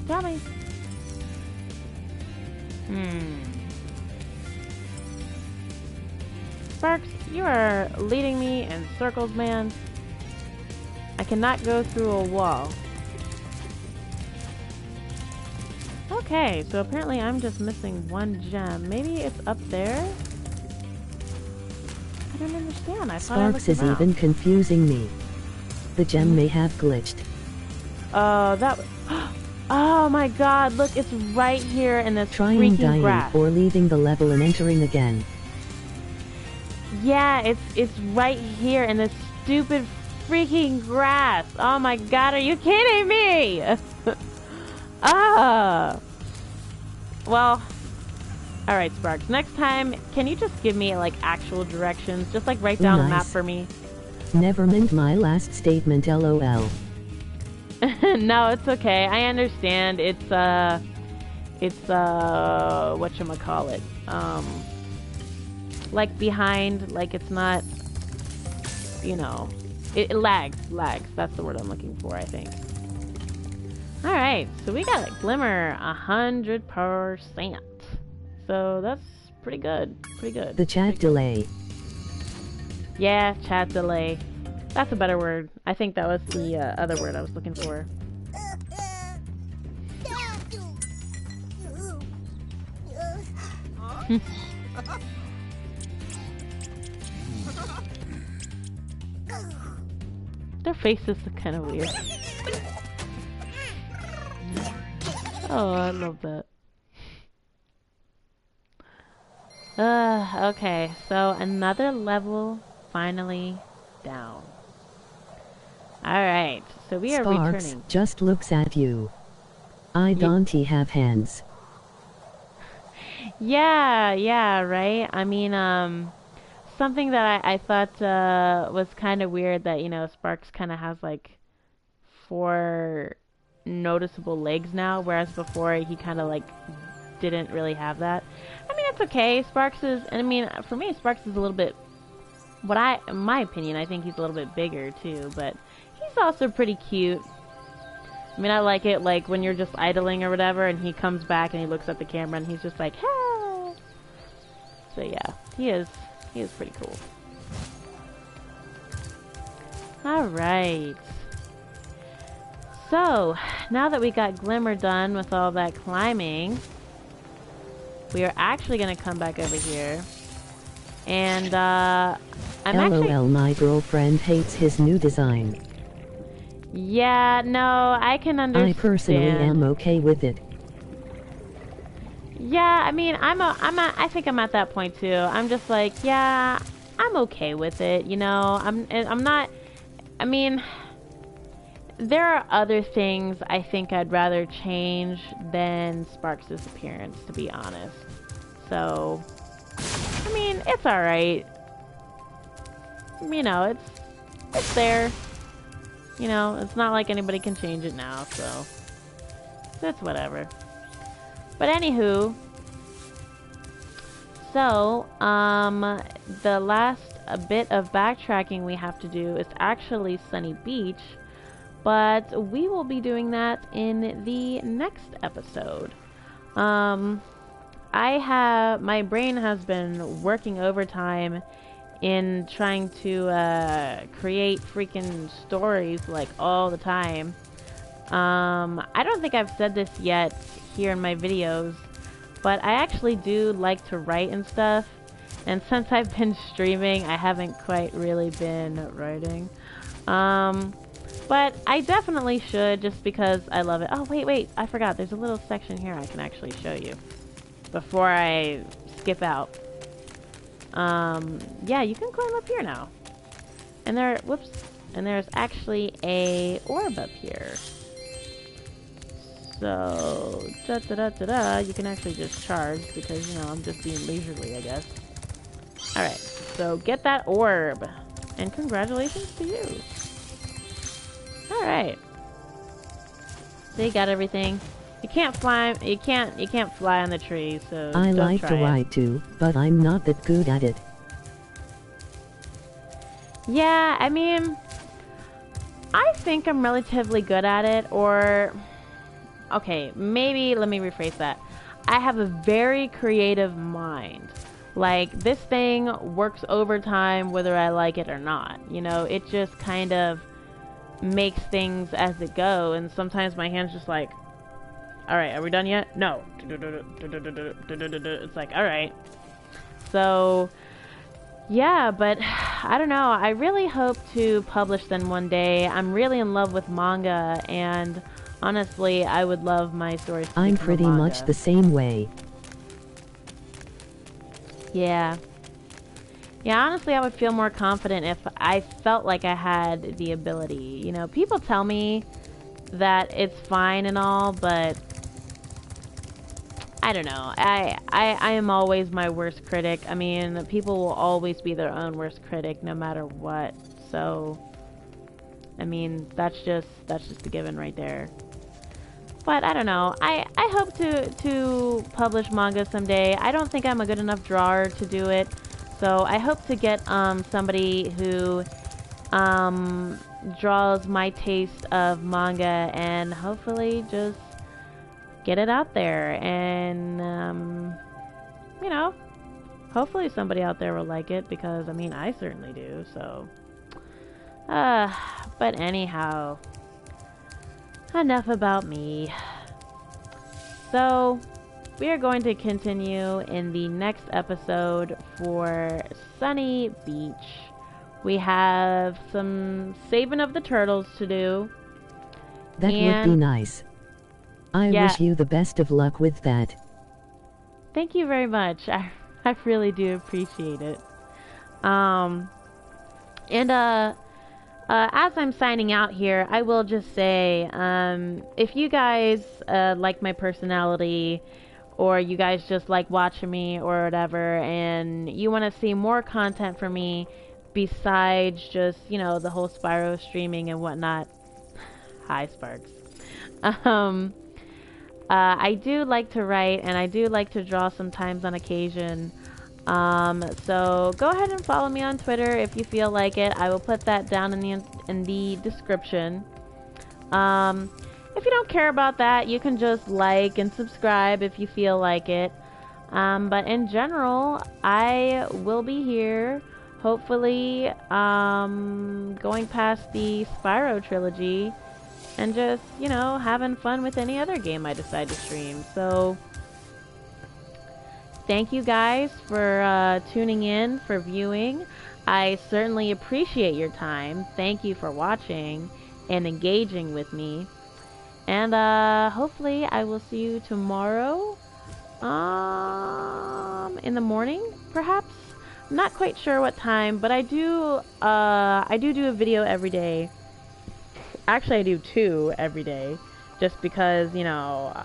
Sparks, you are leading me in circles, man. I cannot go through a wall. Okay, so apparently I'm just missing one gem. Maybe it's up there? I don't understand. I thought Sparks is even confusing me. The gem may have glitched. Oh, that was... Oh my god, look, it's right here in this Trying freaking dying grass. or leaving the level and entering again. Yeah, it's right here in this stupid freaking grass. Oh my god, are you kidding me? Well, alright Sparks, next time, can you just give me like actual directions? Just like write down a map for me. Never meant my last statement, LOL. No, it's okay. I understand. It's whatchamacallit. Like behind, like it's not, it lags. That's the word I'm looking for, I think. Alright, so we got a Glimmer 100%. So that's pretty good. The chat delay. Yeah, chat delay. That's a better word. I think that was the other word I was looking for. Their faces look kind of weird. Oh, I love that. Okay, so another level finally down. Alright, so we are Sparks returning. just looks at you. I don't have hands. Yeah, right? I mean, something that I thought was kind of weird that, Sparks kind of has like 4 noticeable legs now, whereas before he kind of like didn't really have that. I mean, it's okay. For me, Sparks is a little bit, in my opinion, I think he's a little bit bigger too, but he's also pretty cute. I mean, I like it, like, when you're just idling or whatever, and he comes back and he looks at the camera and he's just like, hey! So yeah, he is pretty cool. Alright. So, now that we got Glimmer done with all that climbing, we are actually going to come back over here. And, LOL, my girlfriend hates his new design. Yeah, no, I can understand. I personally am okay with it. Yeah, I mean, I think I'm at that point too. I'm just like, yeah, I'm okay with it, you know. I'm not, I mean, there are other things I think I'd rather change than Sparks' appearance, to be honest. So, I mean, it's alright. You know, it's there. You know, it's not like anybody can change it now, so it's whatever. But anywho, so, the last bit of backtracking we have to do is actually Sunny Beach, but we will be doing that in the next episode. My brain has been working overtime in trying to create freaking stories like all the time. I don't think I've said this yet here in my videos, but I actually do like to write and stuff, and since I've been streaming, I haven't quite really been writing. But I definitely should, just because I love it. Oh, wait, I forgot. There's a little section here I can actually show you before I skip out. Yeah, you can climb up here now. And there's actually a orb up here. So, you can actually just charge because, you know, I'm just being leisurely, I guess. Alright, so get that orb. And congratulations to you. Alright. So you got everything. You can't fly on the tree, so I don't like try to it. ride too, but I'm not that good at it. Yeah, I mean, I think I'm relatively good at it, or... Okay, maybe let me rephrase that. I have a very creative mind. Like, this thing works overtime whether I like it or not. You know, it just kind of makes things as it go, and sometimes my hand's just like, alright, are we done yet? No. It's like, alright. So, yeah, but I don't know. I really hope to publish them one day. I'm really in love with manga, and honestly, I would love my stories to I'm become a pretty manga. much the same way. Yeah. Yeah, honestly, I would feel more confident if I felt like I had the ability. You know, people tell me that it's fine and all, but I don't know. I am always my worst critic. I mean, people will always be their own worst critic no matter what. So, I mean, that's just a given right there. But I don't know. I hope to publish manga someday. I don't think I'm a good enough drawer to do it. So I hope to get somebody who draws my taste of manga and hopefully just get it out there, and you know, hopefully somebody out there will like it, because I mean, I certainly do. So but anyhow, enough about me. So we are going to continue in the next episode for Sunny Beach. We have some saving of the turtles to do. That would be nice. I wish you the best of luck with that. Thank you very much. I really do appreciate it. And as I'm signing out here, I will just say, if you guys like my personality, or you guys just like watching me or whatever, and you want to see more content from me besides just, you know, the whole Spyro streaming and whatnot. Hi, Sparks. I do like to write, and I do like to draw sometimes on occasion. So go ahead and follow me on Twitter if you feel like it. I will put that down in the description. If you don't care about that, you can just like and subscribe if you feel like it. But in general, I will be here, hopefully, going past the Spyro Trilogy and just, you know, having fun with any other game I decide to stream. So thank you guys for tuning in, for viewing. I certainly appreciate your time. Thank you for watching and engaging with me. And hopefully I will see you tomorrow in the morning, perhaps. I'm not quite sure what time, but I do a video every day. Actually, I do 2 every day, just because, you know,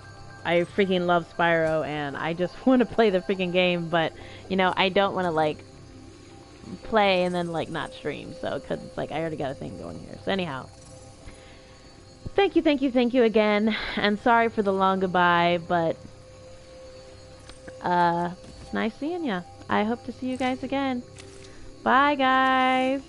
I freaking love Spyro and I just want to play the freaking game, but, you know, I don't want to, like, play and then, like, not stream, so, because it's like I already got a thing going here. So anyhow, thank you again, and sorry for the long goodbye, but it's nice seeing ya. I hope to see you guys again. Bye, guys.